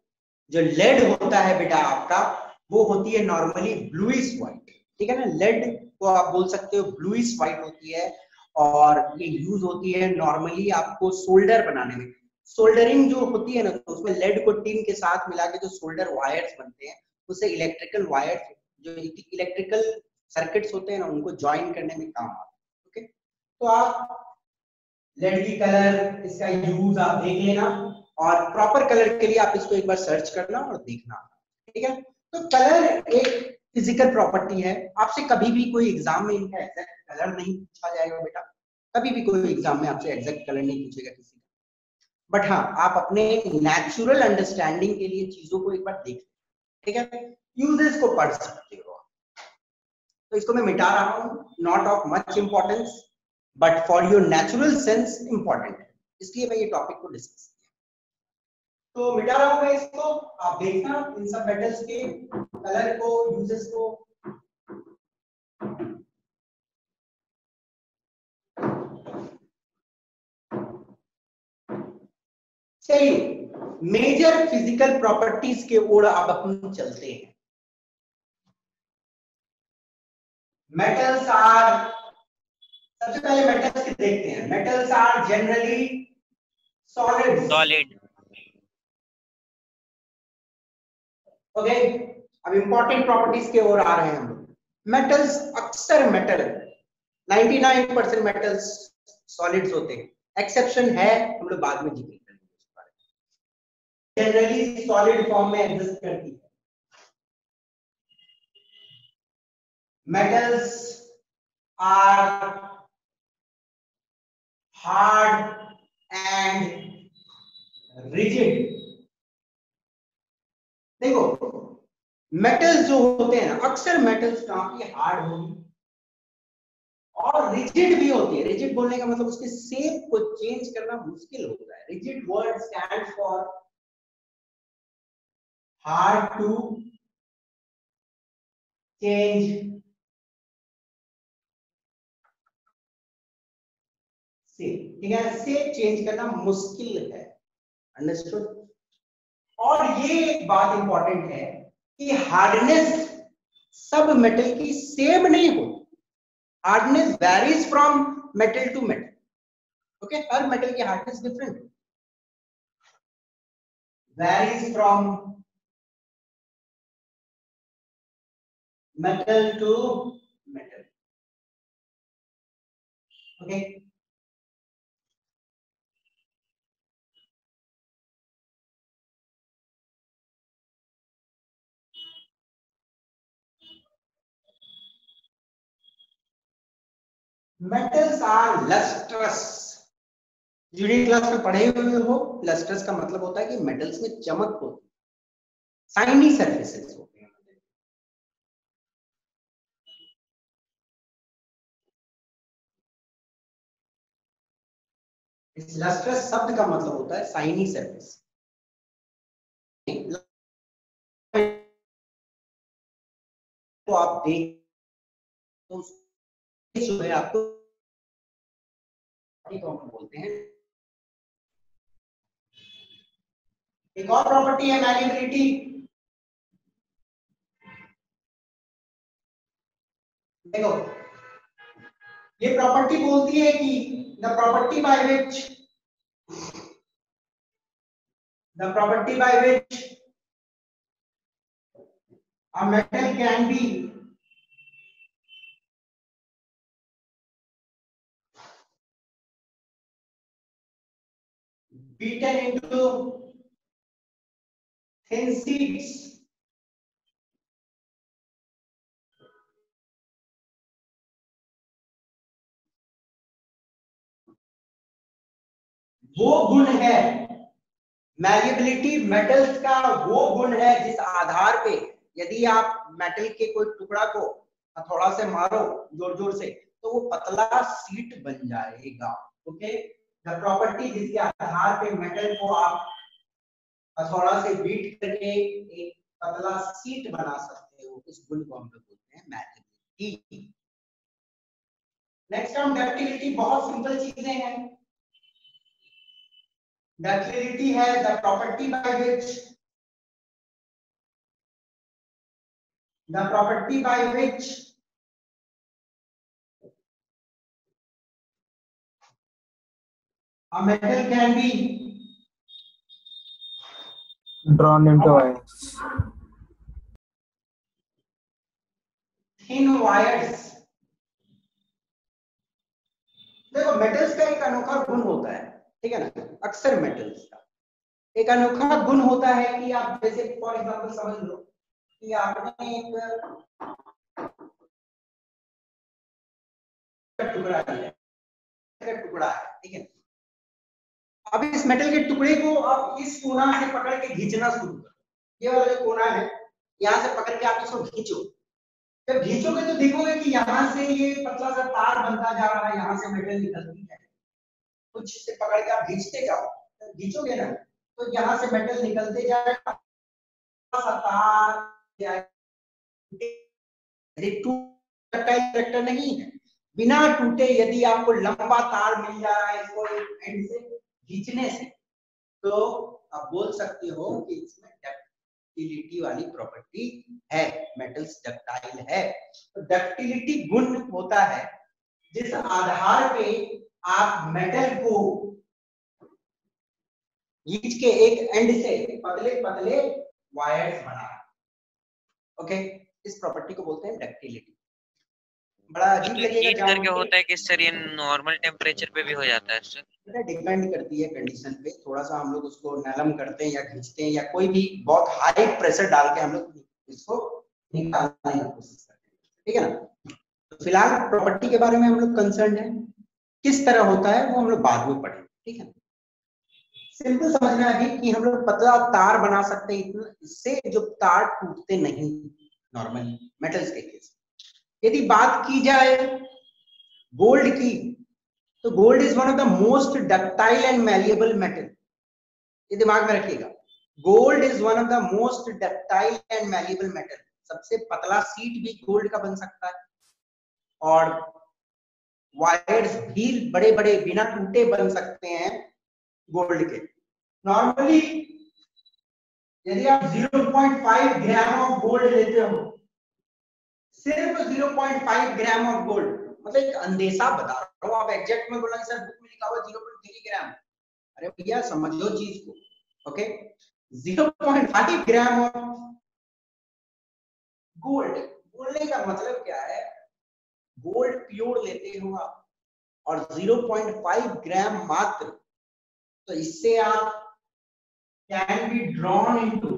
Speaker 1: जो लेड होता है बेटा आपका, वो होती है नॉर्मली ब्लूइश व्हाइट, ठीक है ना। लेड को आप बोल सकते हो ब्लूइश व्हाइट होती है, और ये यूज होती है नॉर्मली आपको सोल्डर बनाने में। सोल्डरिंग जो होती है ना, तो उसमें लेड को टिन के साथ मिला के जो सोल्डर वायर्स बनते हैं, उससे इलेक्ट्रिकल वायर्स, जो इलेक्ट्रिकल सर्किट्स होते हैं ना, उनको ज्वाइन करने में काम आता है। ओके, तो आप लेड की कलर, इसका यूज आप देख लेना, और प्रॉपर कलर के लिए आप इसको एक बार सर्च करना और देखना, ठीक है। तो कलर एक फिजिकल प्रॉपर्टी है। आपसे कभी भी कोई एग्जाम में इनका एग्जैक्ट कलर नहीं पूछा जाएगा बेटा, कभी भी कोई एग्जाम में आपसे एग्जैक्ट कलर नहीं पूछेगा किसी का, बट हाँ, आप अपने नेचुरल अंडरस्टैंडिंग के लिए चीजों को एक बार देख, ठीक है, यूजेस को पढ़ सकते हो। तो इसको मैं मिटा रहा हूँ, not of much importance, but for your natural sense important है, इसलिए मैं ये टॉपिक को डिस्कस किया। तो मिटा रहा हूं मैं इसको, आप देखना इन सब मेटल्स के कलर को, यूजेस को। चलिए, मेजर फिजिकल प्रॉपर्टीज के ओर अब अपन चलते हैं। मेटल्स आर, सबसे पहले मेटल्स के देखते हैं। Metals are generally solid. Okay, अब इंपॉर्टेंट प्रॉपर्टीज के ओर आ रहे हैं हम लोग। मेटल्स, अक्सर मेटल 99% मेटल्स सॉलिड्स होते हैं, एक्सेप्शन है, हम लोग बाद में जिक्र करेंगे उस बारे में। जनरली सॉलिड फॉर्म में एग्जिस्ट करती है। Metals are hard and rigid. देखो, मेटल्स जो होते हैं ना, अक्सर मेटल्स काफी हार्ड होगी और रिजिड भी होती है। रिजिड बोलने का मतलब उसके शेप को चेंज करना मुश्किल होता है। Rigid word stands for hard to change shape, ठीक है, शेप चेंज करना मुश्किल है। अंडरस्टूड? और ये एक बात इंपॉर्टेंट है कि हार्डनेस सब मेटल की सेम नहीं होती। Hardness varies from metal to metal. Okay, हर मेटल की hardness different, varies from metal to metal. Okay, metals are lustrous. Unit class में पढ़े हुए हो, लस्ट्रस का मतलब होता है कि मेटल्स में चमक होती है, शाइनी सरफेसेस होते हैं। इस लस्ट्रस शब्द का मतलब होता है शाइनी सरफेस। तो आप देख तो जो है आपको बोलते हैं। एक और प्रॉपर्टी है मैलिएबिलिटी। देखो ये प्रॉपर्टी बोलती है कि the property by which a metal can be beaten into thin sheets वो गुण है मैलिएबिलिटी। मेटल्स का वो गुण है जिस आधार पे यदि आप मेटल के कोई टुकड़ा को हथौड़ा से मारो जोर जोर से तो वो पतला सीट बन जाएगा। ओके, द प्रॉपर्टी जिसके आधार पे मेटल को आप हथौड़ा से बीट करके एक पतला सीट बना सकते हो, उस गुण को हम लोग बोलते हैं मैलिएबिलिटी। नेक्स्ट हम डक्टिलिटी। बहुत सिंपल चीजें हैं। Ductility है the property by which a metal can be
Speaker 2: drawn into wires.
Speaker 1: thin wires। देखो मेटल्स का एक अनोखा गुण होता है, ठीक है ना। अक्सर मेटल्स का एक अनोखा गुण होता है कि आप जैसे फॉर एग्जांपल समझ लो कि आपने एक टुकड़ा लिया, टुकड़ा है, ठीक है। अब इस मेटल के टुकड़े को आप इस कोना से पकड़ के खींचना शुरू करो। ये वाला जो कोना है यहाँ से पकड़ के आप इसको खींचो। जब खींचोगे तो देखोगे कि यहाँ से ये पतला सा तार बनता जा रहा है, यहाँ से मेटल निकलती है। कुछ से पकड़ के आप खींचते जाओ, खींचोगे ना तो यहाँ से मेटल निकलते जाएगा। तार नहीं है, बिना टूटे यदि आपको लंबा तार मिल जा रहा है इसको एंड से खींचने से, तो आप बोल सकते हो कि इसमें डक्टिलिटी वाली प्रॉपर्टी है, मेटल्स डक्टाइल है। तो डक्टिलिटी गुण होता है जिस आधार पे आप मेटल को खींच के एक एंड से पतले पतले वायर्स बना। ओके, इस प्रॉपर्टी को बोलते हैं डक्टिलिटी। बड़ा अजीब लगेगा
Speaker 3: हीट करके होता है कि सर ये नॉर्मल टेम्परेचर पे भी हो जाता है सर?
Speaker 1: डिपेंड करती है कंडीशन पे। थोड़ा सा हम लोग उसको नरम करते हैं या खींचते हैं या कोई भी बहुत हाई प्रेशर डाल के हम लोग इसको निकालने की कोशिश करते हैं, ठीक है ना। तो फिलहाल प्रॉपर्टी के बारे में हम लोग कंसर्न है, किस तरह होता है वो हम लोग बाद में पढ़ेंगे, ठीक है। सिंपल समझना है कि हम लोग पतला तार बना सकते हैं इतना, इससे जो तार टूटते नहीं नॉर्मली मेटल्स के केस। यदि बात की जाए गोल्ड की तो gold is one of the most ductile and malleable metal. ये दिमाग में रखिएगा, gold is one of the most ductile and malleable metal. सबसे पतला सीट भी गोल्ड का बन सकता है और वायर्स भी बड़े बड़े बिना टूटे बन सकते हैं गोल्ड के। नॉर्मली यदि आप 0.5 ग्राम ऑफ गोल्ड लेते हो, सिर्फ 0.5 ग्राम ऑफ गोल्ड, मतलब एक अंदेशा बता रहा हूं, आप एग्जैक्ट में बोला सर बुक में लिखा हुआ 0.3 ग्राम, अरे भैया समझो चीज को। ओके, 0.5 ग्राम ऑफ गोल्ड बोलने का मतलब क्या है, गोल्ड प्योर लेते हो आप और 0.5 ग्राम मात्र, तो इससे आप can be drawn into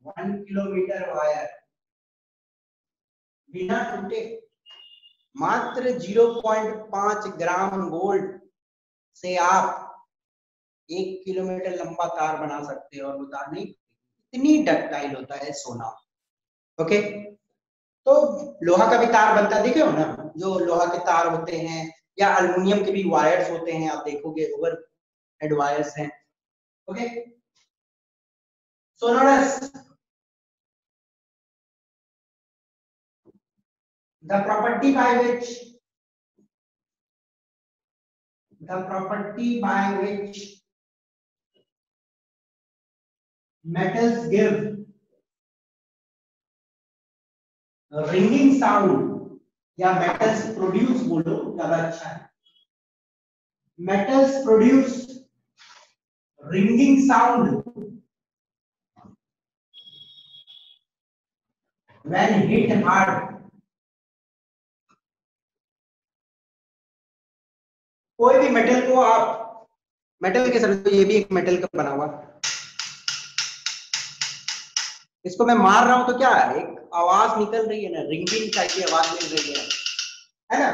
Speaker 1: 1 kilometre wire बिना टूटे मात्र 0.5 ग्राम गोल्ड से आप 1 किलोमीटर लंबा तार बना सकते हो और वो तार नहीं इतनी डक्टाइल होता है सोना। ओके, तो लोहा का भी तार बनता है, देखे हो ना जो लोहा के तार होते हैं, या अल्युमिनियम के भी वायर्स होते हैं, आप देखोगे ओवर हेड वायर्स हैं। Okay, sonorous, the property by which metals give ringing sound, या metals produce, बोलो ज्यादा अच्छा है, metals produce ringing sound when hit hard। कोई भी मेटल को आप, मेटल के साथ, ये भी एक मेटल का बना हुआ, इसको मैं मार रहा हूं तो क्या एक आवाज निकल रही है ना, रिंगिंग टाइप की आवाज मिल रही है ना।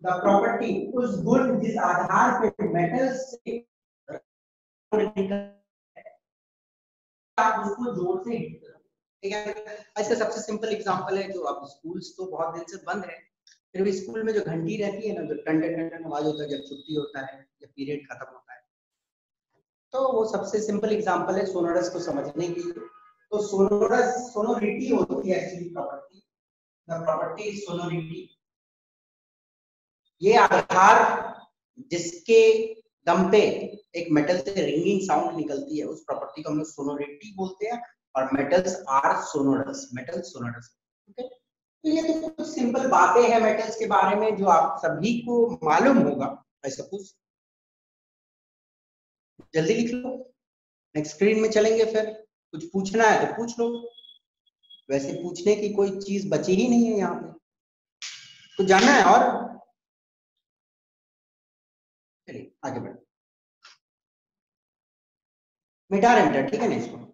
Speaker 1: द प्रॉपर्टी, उस गुण जिस आधार पे मेटल से आप उसको जोर से हिट करो, ठीक है। इसका सबसे सिंपल एग्जांपल है, जो आप स्कूल्स तो बहुत दिन से बंद है, फिर भी स्कूल में जो घंटी रहती है ना, जो टन टन टन आवाज होता है जब छुट्टी होता है, जब पीरियड खत्म होता है, तो वो सबसे सिंपल एग्जांपल है सोनोरस को समझने की। तो सोनोरस, सोनोरिटी होती है actually property, the property is sonority. ये आधार जिसके दम पे एक मेटल से रिंगिंग साउंड निकलती है, उस प्रॉपर्टी को हम लोग सोनोरिटी बोलते हैं, और metals are sonorous, metal sonorous. Okay, तो ये तो कुछ सिंपल बातें हैं मेटल्स के बारे में जो आप सभी को मालूम होगा, आई सपोज। जल्दी लिख लो, नेक्स्ट स्क्रीन में चलेंगे, फिर कुछ पूछना है तो पूछ लो, वैसे पूछने की कोई चीज बची ही नहीं है यहाँ पे, तो जानना है और चलिए आगे बढ़े। मिटा एंटर, ठीक है ना इसको।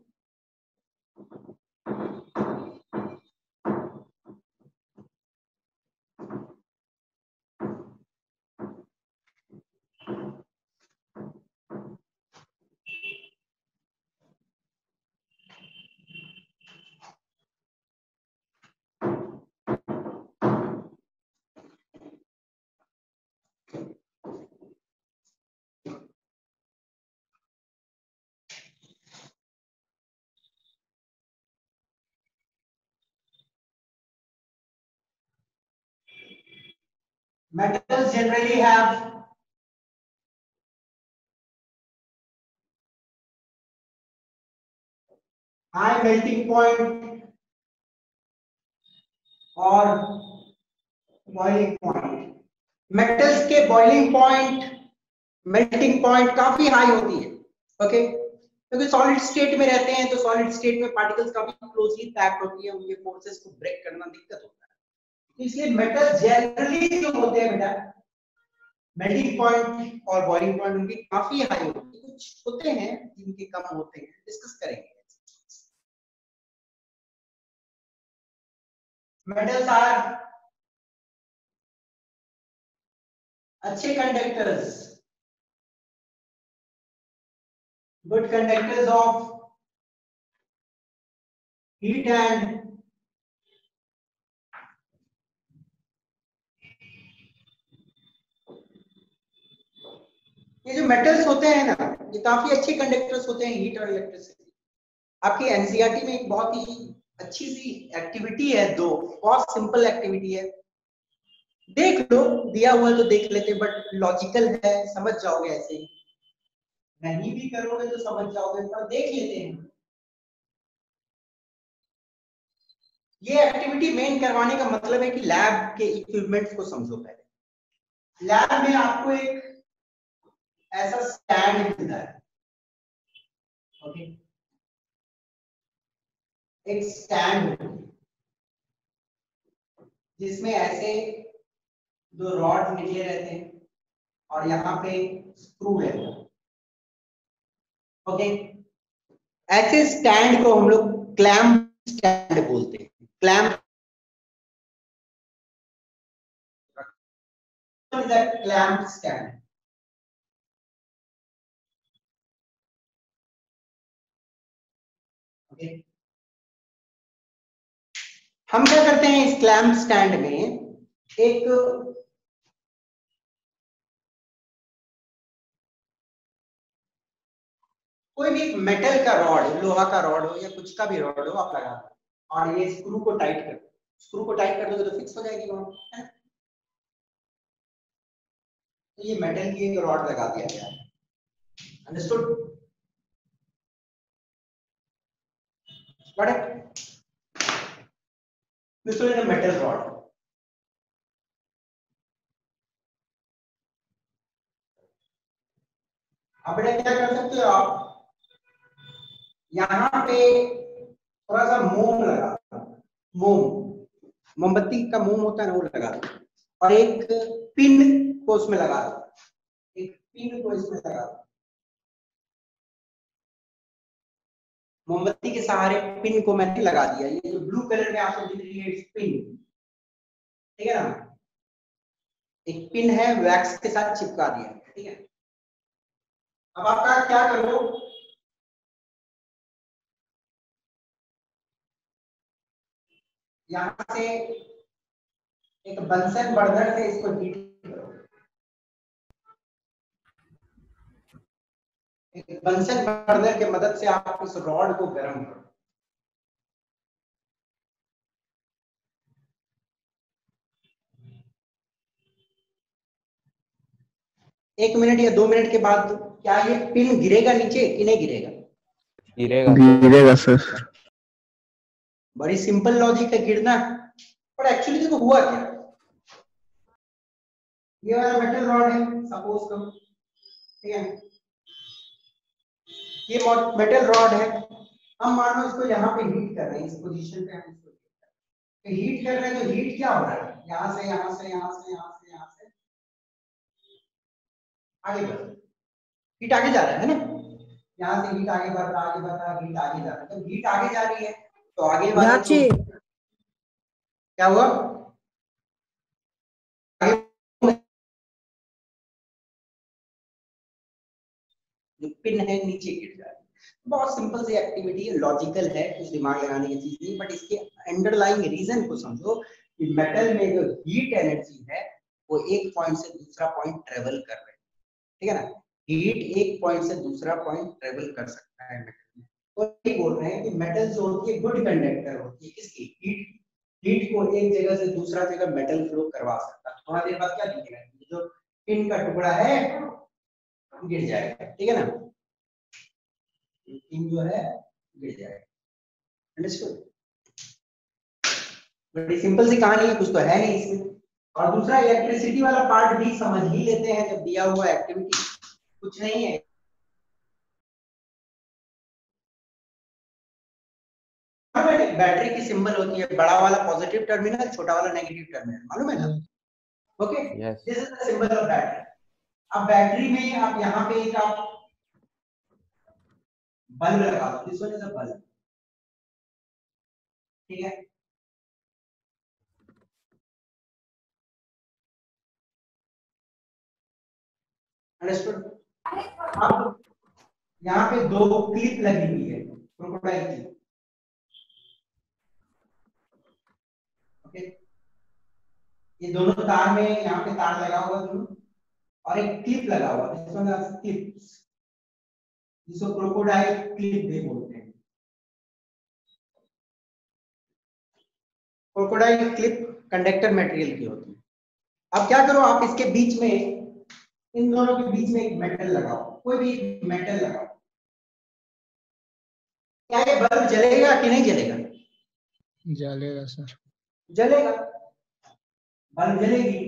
Speaker 1: Metals generally have high melting point और बॉइलिंग पॉइंट। मेटल्स के बॉइलिंग पॉइंट, मेल्टिंग पॉइंट काफी हाई होती है। ओके, क्योंकि सॉलिड स्टेट में रहते हैं, तो सॉलिड स्टेट में पार्टिकल्स काफी क्लोजली पैक्ड होती है, उनके फोर्सेस को ब्रेक करना दिक्कत होता है। इसलिए मेटल जनरली जो होते हैं बेटा, मेल्टिंग पॉइंट और बॉइलिंग पॉइंट उनकी काफी हाई होती है। कुछ होते हैं जिनके कम होते हैं, डिस्कस करेंगे। मेटल्स आर अच्छे conductors, good conductors of heat and ये जो मेटल्स होते हैं ना, ये काफी अच्छे कंडक्टर्स होते हैं हीट और इलेक्ट्रिसिटी। आपकी एनसीईआरटी में एक बहुत ही अच्छी सी एक्टिविटी है, दो बहुत सिंपल एक्टिविटी है, देख लो, दिया हुआ तो देख लेते, बट लॉजिकल है, समझ जाओगे। ऐसे ही नहीं भी करोगे तो समझ जाओगे, पर देख लेते हैं। ये एक्टिविटी मेन करवाने का मतलब है कि लैब के इक्विपमेंट्स को समझो। पहले लैब में आपको एक ऐसा स्टैंड मिलता है, ओके, एक स्टैंड जिसमें ऐसे दो रॉड निकले रहते हैं और यहाँ पे स्क्रू है, ओके। ऐसे स्टैंड को हम लोग क्लैंप स्टैंड बोलते हैं। Clamp clamp stand. ओके, हम क्या करते हैं इस क्लैंप स्टैंड में, एक कोई भी एक मेटल का रॉड, लोहा का रॉड हो या कुछ का भी रॉड हो, आप लगा दो और ये स्क्रू को टाइट कर दो। स्क्रू को टाइट कर दोगे तो फिक्स हो जाएगी रॉड, है? तो ये मेटल की एक रॉड लगा दिया गया है। Understood? Got it? This is a metal rod. अब बेटा क्या कर सकते हो आप, यहाँ पे थोड़ा सा मोम लगा दो, मोमबत्ती का मोम होता है ना, वो लगा दो, और एक पिन को उसमें लगा दो, एक पिन को इसमें लगा दो। मोमबत्ती के सहारे पिन को मैंने लगा दिया। ये जो ब्लू कलर में आपको दिख रही है पिन, ठीक है ना, एक पिन है, वैक्स के साथ चिपका दिया, ठीक है। अब आपका क्या करो, यहां से एक बंसन बर्नर से इसको हीट करो, एक बंसन बर्नर की मदद से आप इस रॉड को गर्म करो। एक मिनट या 2 मिनट के बाद क्या ये पिन गिरेगा नीचे कि नहीं गिरेगा?
Speaker 2: गिरेगा सर।
Speaker 1: बड़ी सिंपल लॉजिक है, गिरना। पर एक्चुअली देखो हुआ क्या, ये वाला मेटल रॉड है सपोज करो, ठीक है, ये मेटल रॉड है। हम मान लो इसको यहाँ पे हीट कर रहे हैं, इस पोजीशन पे हम इसको हीट कर रहे हैं, तो हीट क्या हो रहा है, यहाँ से यहाँ से यहाँ से यहाँ से यहाँ से आगे बढ़, हीट आगे जा रहा है ना, यहाँ से हीट आगे बढ़ रहा, आगे बढ़ रहा, हीट आगे जा रहा है। तो हीट आगे जा रही है तो आगे वाला तो क्या हुआ, जो पिन है नीचे गिर जाए। बहुत सिंपल सी एक्टिविटी है, लॉजिकल है, कुछ दिमाग लगाने की चीज नहीं, बट इसके अंडरलाइंग रीजन को समझो कि मेटल में जो हीट एनर्जी है वो एक पॉइंट से दूसरा पॉइंट ट्रेवल कर रहे हैं, ठीक है ना। हीट एक पॉइंट से दूसरा पॉइंट ट्रेवल कर सकता है मेटल में। तो ये बोल रहे हैं कि मेटल जो होती है गुड कंडक्टर होती है, किसकी, हीट को एक जगह से दूसरा जगह मेटल फ्लो करवा सकता है। थोड़ा देर बाद क्या दिखेगा, जो पिन का टुकड़ा है गिर जाएगा, ठीक है ना, पिन जो है गिर जाएगा। अंडरस्टूड? बड़ी सिंपल सी कहानी है, कुछ तो है नहीं इसमें। और दूसरा इलेक्ट्रिसिटी वाला पार्ट भी समझ ही लेते हैं जब दिया हुआ एक्टिविटी, कुछ नहीं है। बैटरी की सिंबल होती है, बड़ा वाला पॉजिटिव टर्मिनल, छोटा वाला नेगेटिव टर्मिनल, मालूम है ना? Okay, this is the symbol of battery. अब बैटरी में आप यहाँ पे एक आप बल्ब लगा दो, this one is a bulb, ठीक है। अंडरस्टूड? अब यहाँ पे 2 क्लिप लगी हुई है, क्रोकोडाइल क्लिप, ओके। ये दोनों तार में, यहाँ पे तार लगा हुआ दोनों, और एक क्लिप लगा हुआ, दिस वन इज क्लिप, जिसको क्रोकोडाइल क्लिप भी बोलते हैं। क्रोकोडाइल क्लिप कंडक्टर मटेरियल की होती है। अब क्या करो, आप इसके बीच में, इन दोनों के बीच में एक मेटल लगाओ, कोई भी मेटल लगाओ। क्या ये बल्ब जलेगा कि नहीं जलेगा?
Speaker 2: जलेगा सर।
Speaker 1: जलेगा, बल्ब जलेगी।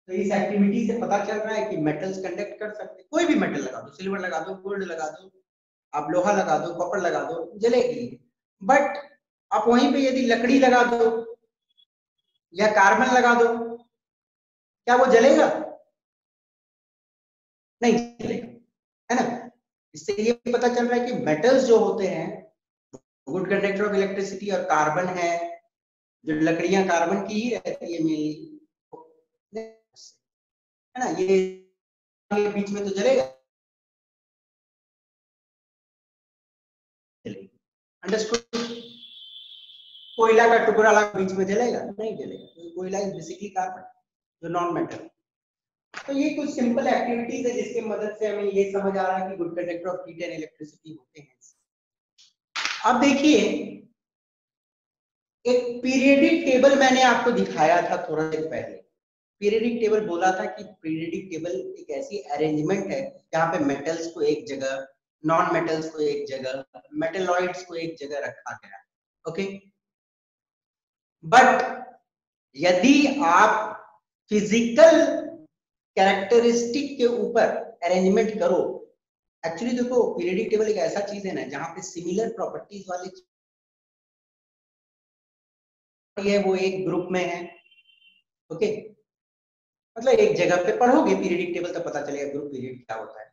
Speaker 1: तो इस एक्टिविटी से पता चल रहा है कि मेटल्स कंडक्ट कर सकते हैं। कोई भी मेटल लगा दो, सिल्वर लगा दो, गोल्ड लगा दो, आप लोहा लगा दो, कॉपर लगा दो, जलेगी। बट आप वहीं पे यदि लकड़ी लगा दो या कार्बन लगा दो, क्या वो जलेगा? नहीं जलेगा, है ना। इससे ये पता चल रहा है कि मेटल्स जो होते हैं गुड कंडक्टर ऑफ इलेक्ट्रिसिटी, और कार्बन है, जो लकड़ियां कार्बन की ही रहती है मेनली, है ना, ये बीच में तो जलेगा, अंडरस्टूड। कोयला का टुकड़ा बीच में जलेगा? नहीं जलेगा, कोयला इज बेसिकली कार्बन, जो नॉन मेटल। तो ये कुछ सिंपल एक्टिविटीज है जिसके मदद से हमें ये समझ आ रहा है कि good conductor of heat and electricity होते हैं। अब देखिए, एक पीरियडिक टेबल मैंने आपको दिखाया था थोड़ा देर पहले। पीरियडिक टेबल बोला था कि पीरियडिक टेबल एक ऐसी अरेंजमेंट है जहां पे मेटल्स को एक जगह, नॉन मेटल्स को एक जगह, मेटलॉइड्स को एक जगह रखा गया। ओके, बट यदि आप फिजिकल कैरेक्टरिस्टिक के ऊपर अरेंजमेंट करो, एक्चुअली देखो पीरियडिक टेबल एक ऐसा चीज है ना जहां पे सिमिलर प्रॉपर्टीज वाले है वो एक ग्रुप में है। ओके, मतलब एक जगह पे पढ़ोगे पीरियडिक टेबल तो पता चलेगा ग्रुप पीरियड क्या होता है।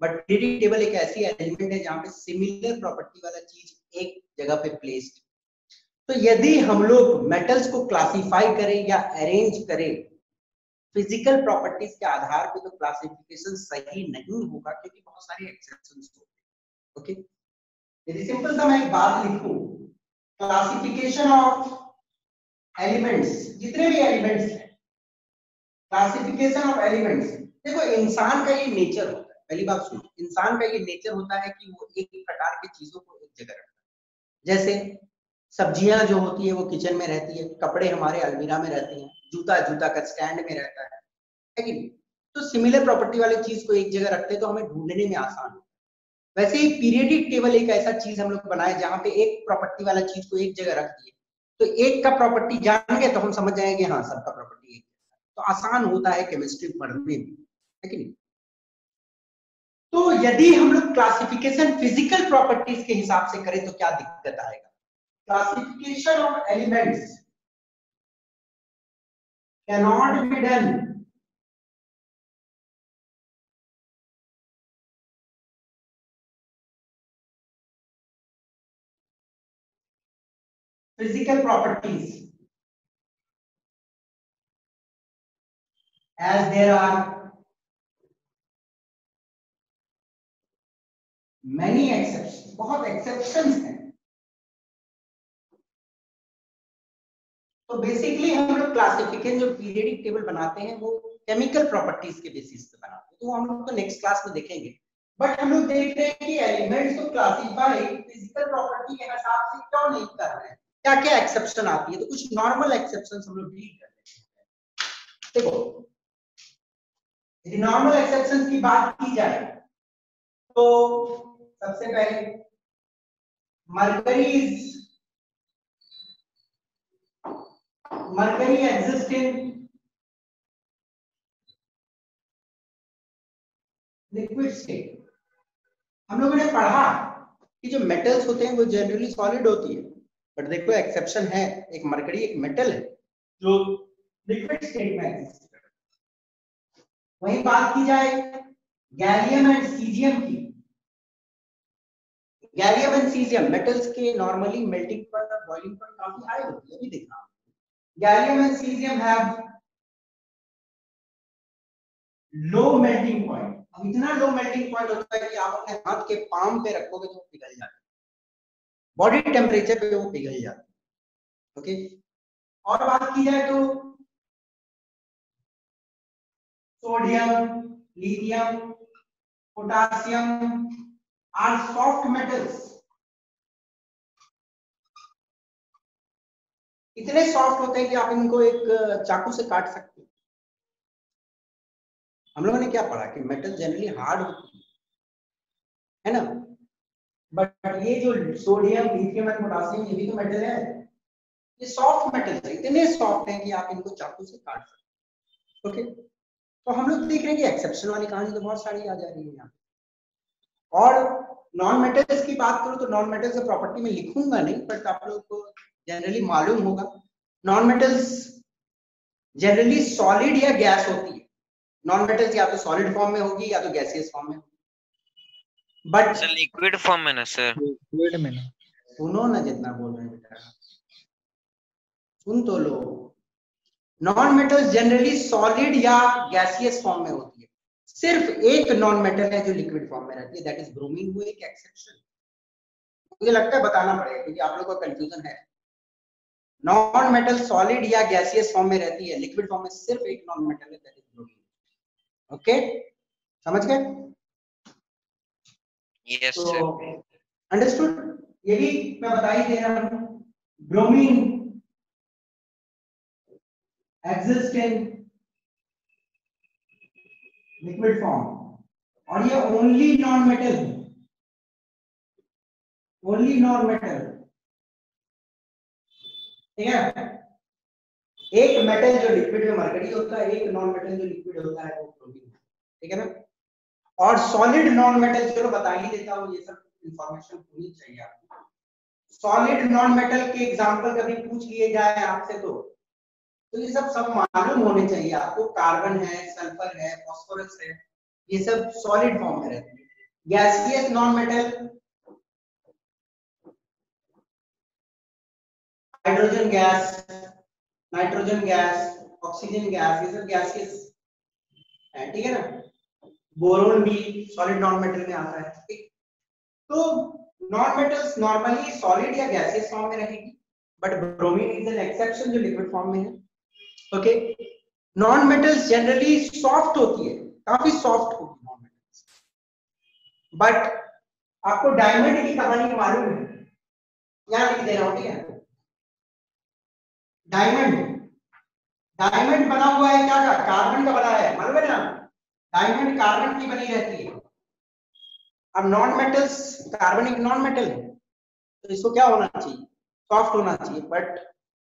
Speaker 1: बट पीरियडिक टेबल एक ऐसी अरेंजमेंट है जहां पे सिमिलर प्रॉपर्टी वाला चीज एक जगह पे प्लेस्ड। तो यदि हम लोग मेटल्स को क्लासिफाई करें या अरेंज करें फिजिकल प्रॉपर्टीज के आधार पे, तो क्लासिफिकेशन सही नहीं होगा क्योंकि बहुत सारे एक्सेप्शंस होते हैं। ओके, यदि सिंपल सा मैं एक बात लिखूं, क्लासिफिकेशन ऑफ एलिमेंट्स, जितने भी एलिमेंट्स हैं, क्लासिफिकेशन ऑफ एलिमेंट्स, देखो इंसान का ये नेचर होता है, पहली बात सुनो, इंसान का ये नेचर होता है कि वो एक प्रकार की चीजों को एक जगह रखता है। जैसे सब्जियां जो होती है वो किचन में रहती है, कपड़े हमारे अलमीरा में रहते हैं, जूता का स्टैंड में रहता है कि नहीं? तो सिमिलर प्रॉपर्टी वाली चीज को एक जगह रखते हैं तो हमें ढूंढने में आसान होता है। वैसे ही पीरियडिक टेबल एक ऐसा चीज हम लोग बनाए जहां पे एक प्रॉपर्टी वाला चीज को एक जगह रख दिए, तो एक का प्रॉपर्टी जान गए तो हम समझ जाएंगे हाँ सबका प्रॉपर्टी एक, तो आसान होता है केमिस्ट्री पढ़ने में, है कि नहीं? तो यदि हम लोग क्लासिफिकेशन फिजिकल प्रॉपर्टीज के हिसाब से करें तो क्या दिक्कत आएगा? Classification of elements cannot be done physical properties, as there are many exceptions, बहुत exceptions हैं। तो बेसिकली हम लोग क्लासिफिकेशन जो पीरियडिक टेबल बनाते हैं वो केमिकल प्रॉपर्टीज के बेसिस पे बनाते हैं, तो वो हम लोग तो नेक्स्ट क्लास में देखेंगे। बट हम लोग देख रहे हैं कि एलिमेंट्स को क्लासिफाई फिजिकल प्रॉपर्टी के हिसाब से क्यों नहीं कर रहे हैं, क्या क्या एक्सेप्शन आती है, तो कुछ नॉर्मल एक्सेप्शंस हम लोग डील कर लेते हैं। देखो, यदि नॉर्मल एक्सेप्शंस की बात की जाए तो सबसे पहले mercury exist in liquid state. हम लोगों ने पढ़ा कि जो मेटल्स होते हैं वो जनरली सॉलिड होती है, बट देखो एक्सेप्शन है, एक मरकरी एक मेटल है जो लिक्विड स्टेट में एग्जिस्ट करता है। वहीं बात की जाए गैलियम एंड सीजियम की, गैलियम एंड सीजियम मेटल्स के नॉर्मली मेल्टिंग पॉइंट और बॉइलिंग पॉइंट काफी हाई होती है, अभी देखना। Gallium and caesium have low melting point. अब इतना लो मेल्टिंग पॉइंट होता है कि आप अपने हाथ के पाम पे रखोगे तो वो पिघल जाता है, बॉडी टेम्परेचर पे वो पिघल जाता है। ओके, और बात की जाए तो sodium, lithium, potassium are soft metals. इतने सॉफ्ट होते हैं कि आप इनको एक चाकू से काट सकते हैं। हम लोगों ने क्या पढ़ा कि मेटल जनरली हार्ड होती है ना, बट ये जो सोडियम, लिथियम एंड पोटासियम ये भी तो मेटल है, ये सॉफ्ट मेटल है, इतने सॉफ्ट हैं कि आप इनको चाकू से काट सकते हैं। ओके, तो हम लोग देख रहे हैं कि एक्सेप्शन वाली कहानी तो बहुत सारी आ जा रही है यहाँ। और नॉन मेटल्स की बात करूं तो नॉन मेटल्स की प्रॉपर्टी में लिखूंगा नहीं, बट आप लोग को जनरली मालूम होगा नॉन मेटल्स जनरली सॉलिड या गैस होती है। नॉन मेटल्स या तो सॉलिड फॉर्म में होगी या तो गैसियस फॉर्म में होगी। बट
Speaker 3: सर लिक्विड फॉर्म में ना सर,
Speaker 2: लिक्विड में ना।
Speaker 1: सुनो ना जितना बोल रहे हैं बेटा, सुन तो लो। नॉन मेटल्स जनरली सॉलिड या गैसियस फॉर्म में होती है। सिर्फ एक नॉन मेटल है जो लिक्विड फॉर्म में रहती है, दैट इज ब्रोमीन। हुए एक एक्सेप्शन, मुझे लगता है बताना पड़ेगा क्योंकि आप लोगों का कंफ्यूजन है। नॉन मेटल सॉलिड या गैसियस फॉर्म में रहती है, लिक्विड फॉर्म में सिर्फ एक नॉन मेटल है, दैट इज ब्रोमीन। ओके, समझ गए?
Speaker 3: यस
Speaker 1: तो
Speaker 3: सर।
Speaker 1: अंडरस्टूड? ये भी मैं बता ही दे रहा हूं, bromine exist in liquid form, और ये only non metal, only non metal, ठीक है? एक मेटल जो लिक्विड में मरकरी होता है, एक नॉन मेटल जो लिक्विड होता है वो ब्रोमीन, ठीक है ना? और सॉलिड नॉन मेटल, चलो बता ही देता हूँ, ये सब इंफॉर्मेशन होनी चाहिए आपको। सॉलिड नॉन मेटल के एग्जांपल कभी पूछ लिए जाए आपसे तो ये सब मालूम होने चाहिए आपको। कार्बन है, सल्फर है, फास्फोरस है, ये सब सॉलिड फॉर्म में रहती है। Gaseous non metal, hydrogen gas, nitrogen gas, oxygen gas, ये सब गैसियस है, ठीक है ना? बोरोन भी सॉलिड नॉन मेटल में आता है, ठीक? तो नॉन मेटल्स नॉर्मली सॉलिड या गैसियस फॉर्म में रहेगी, but bromine is an exception जो लिक्विड फॉर्म में है। Okay, non metals generally soft होती है, काफी सॉफ्ट होती है नॉन मेटल्स। बट आपको डायमंड की कहानी मालूम है, यहां लिख दे रहा हूं, ठीक है? डायमंड, डायमंड बना हुआ है क्या का? कार्बन का बना है, मालूम है ना? डायमंड कार्बन की बनी रहती है। अब नॉन मेटल्स, कार्बन एक नॉन मेटल है, तो इसको क्या होना चाहिए? सॉफ्ट होना चाहिए। बट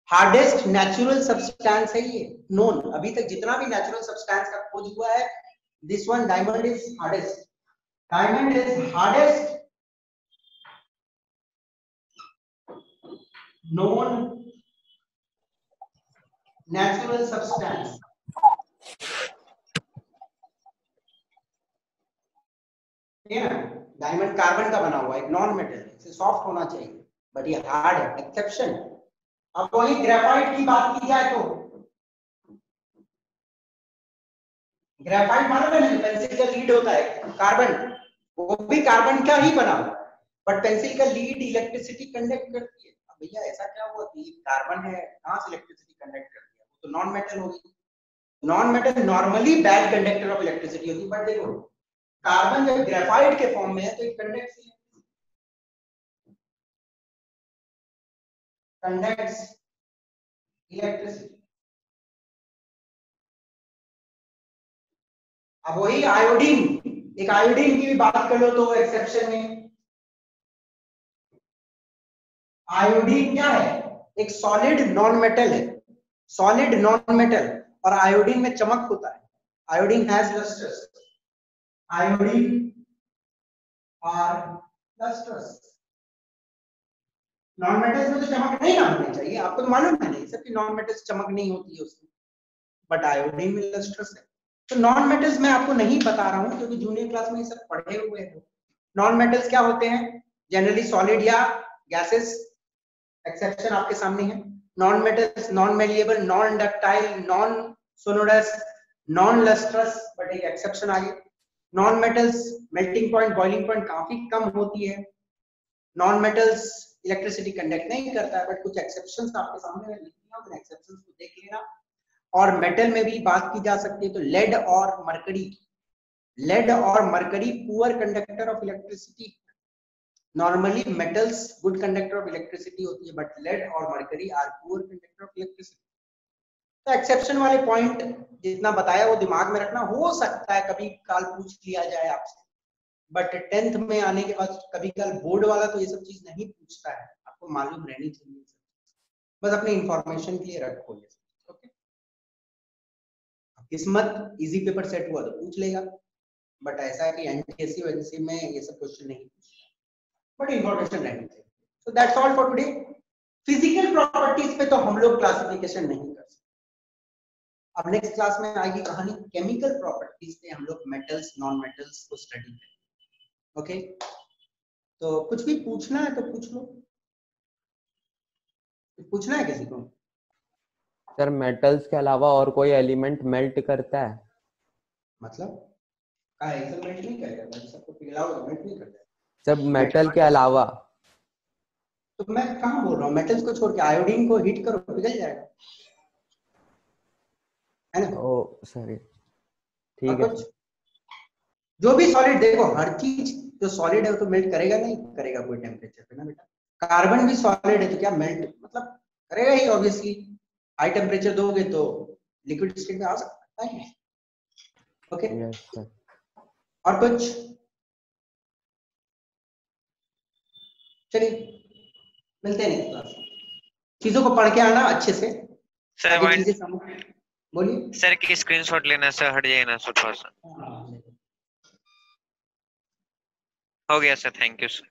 Speaker 1: हार्डेस्ट नेचुरल सब्सटेंस है ये नोन, अभी तक जितना भी नेचुरल सब्सटेंस का खोज हुआ है, this one diamond is hardest. Diamond is hardest known natural substance, ठीक है ना? डायमंड कार्बन का बना हुआ एक नॉन मेटल, इसे सॉफ्ट होना चाहिए, बट ये हार्ड है, एक्सेप्शन। अब वही ग्रेफाइट की बात की जाए तो ग्रेफाइट मालूम है, पेंसिल का लीड होता है, कार्बन, वो भी कार्बन का ही बना हुआ है, बट पेंसिल का लीड इलेक्ट्रिसिटी कंडक्ट करती है। अब भैया ऐसा क्या हुआ कि कार्बन है, कहां से इलेक्ट्रिसिटी कंडक्ट करती है? वो तो नॉन मेटल होगी। Non metal normally bad conductor of electricity होती है, बट देखो कार्बन जब ग्रेफाइट के फॉर्म में है तो इट कंडक्ट्स इलेक्ट्रिसिटी। अब वही आयोडीन, एक आयोडीन की भी बात कर लो तो एक्सेप्शन में, आयोडीन क्या है? एक सॉलिड नॉन मेटल है, सॉलिड नॉन मेटल, और आयोडीन में चमक होता है। Iodine has lustres, iodine are lustres. Non metals में तो चमक नहीं ना होनी चाहिए, आपको तो मालूम है नहीं सब कि नॉन मेटल्स चमक नहीं होती है उसमें, बट आयोडीन में लस्टर्स है। तो नॉन मेटल्स मैं आपको नहीं बता रहा हूं क्योंकि जूनियर क्लास में ये सब पढ़े हुए हैं। नॉन मेटल्स क्या होते हैं? जनरली सॉलिड या गैसेस, एक्सेप्शन आपके सामने है। Non metals non malleable, non ductile, non sonorous, non lustrous, but एक एक्सेप्शन आगे। Non metals melting point, boiling point काफी कम होती है। नॉन मेटल्स इलेक्ट्रिसिटी कंडक्ट नहीं करता है, बट कुछ एक्सेप्शंस आपके सामने लिख दिया, उन एक्सेप्शंस को देख लेना। और मेटल में भी बात की जा सकती है तो लेड और मरकरी, लेड और mercury poor conductor of electricity. Normally metals good conductor of electricity होती है, बट लेड और mercury are poor conductor of electricity. तो एक्सेप्शन वाले पॉइंट जितना बताया वो दिमाग में रखना, हो सकता है कभी काल पूछ लिया जाए आपसे, बट 10th में आने के बाद कभी कल बोर्ड वाला तो ये सब चीज नहीं पूछता है, आपको मालूम रहनी चाहिए, बस अपने इंफॉर्मेशन के लिए रखो ये सब। ओके, किस्मत इजी पेपर सेट हुआ तो पूछ लेगा, बट ऐसा है कि एनटीएससी वैकेंसी में ये सब क्वेश्चन नहीं पूछता, बट इंफॉर्मेशन रहनी चाहिए। So that's all for today. Physical properties पे तो हम लोग क्लासिफिकेशन नहीं कर सकते। अब नेक्स्ट क्लास में आएगी कहानी केमिकल प्रॉपर्टीज पे, हम लोग मेटल्स नॉन मेटल्स को स्टडी करेंगे। ओके तो कुछ भी पूछना है तो पूछ लो, पूछना है किसी को?
Speaker 5: सर मेटल्स के अलावा और कोई एलिमेंट मेल्ट करता है?
Speaker 1: मतलब का एकदम मेल्ट नहीं करेगा भाई, सबको पिघलाओ तो मेल्ट नहीं करता।
Speaker 5: सब मेटल के अलावा?
Speaker 1: तो मैं कहाँ बोल रहा हूँ, मेटल्स को छोड़ के आयोडीन को हीट करो पिघल जाएगा, है ना?
Speaker 5: ओ सॉरी, ठीक
Speaker 1: और
Speaker 5: है।
Speaker 1: कुछ जो भी सॉलिड, देखो हर चीज जो सॉलिड है वो तो मेल्ट करेगा नहीं करेगा कोई टेम्परेचर पे ना बेटा। कार्बन भी सॉलिड है तो क्या मेल्ट मतलब करेगा ही ऑब्वियसली, हाई टेम्परेचर दोगे तो लिक्विड स्टेट में आ सकता है। Okay
Speaker 5: yes sir.
Speaker 1: और कुछ? चलिए मिलते हैं क्लास, चीजों को पढ़ के आना अच्छे से
Speaker 3: सर
Speaker 1: ताकि चीजें समझ। बोलिए
Speaker 3: सर की स्क्रीनशॉट लेना सर, हट जाए ना सर थोड़ा सा। हो गया सर, थैंक यू सर।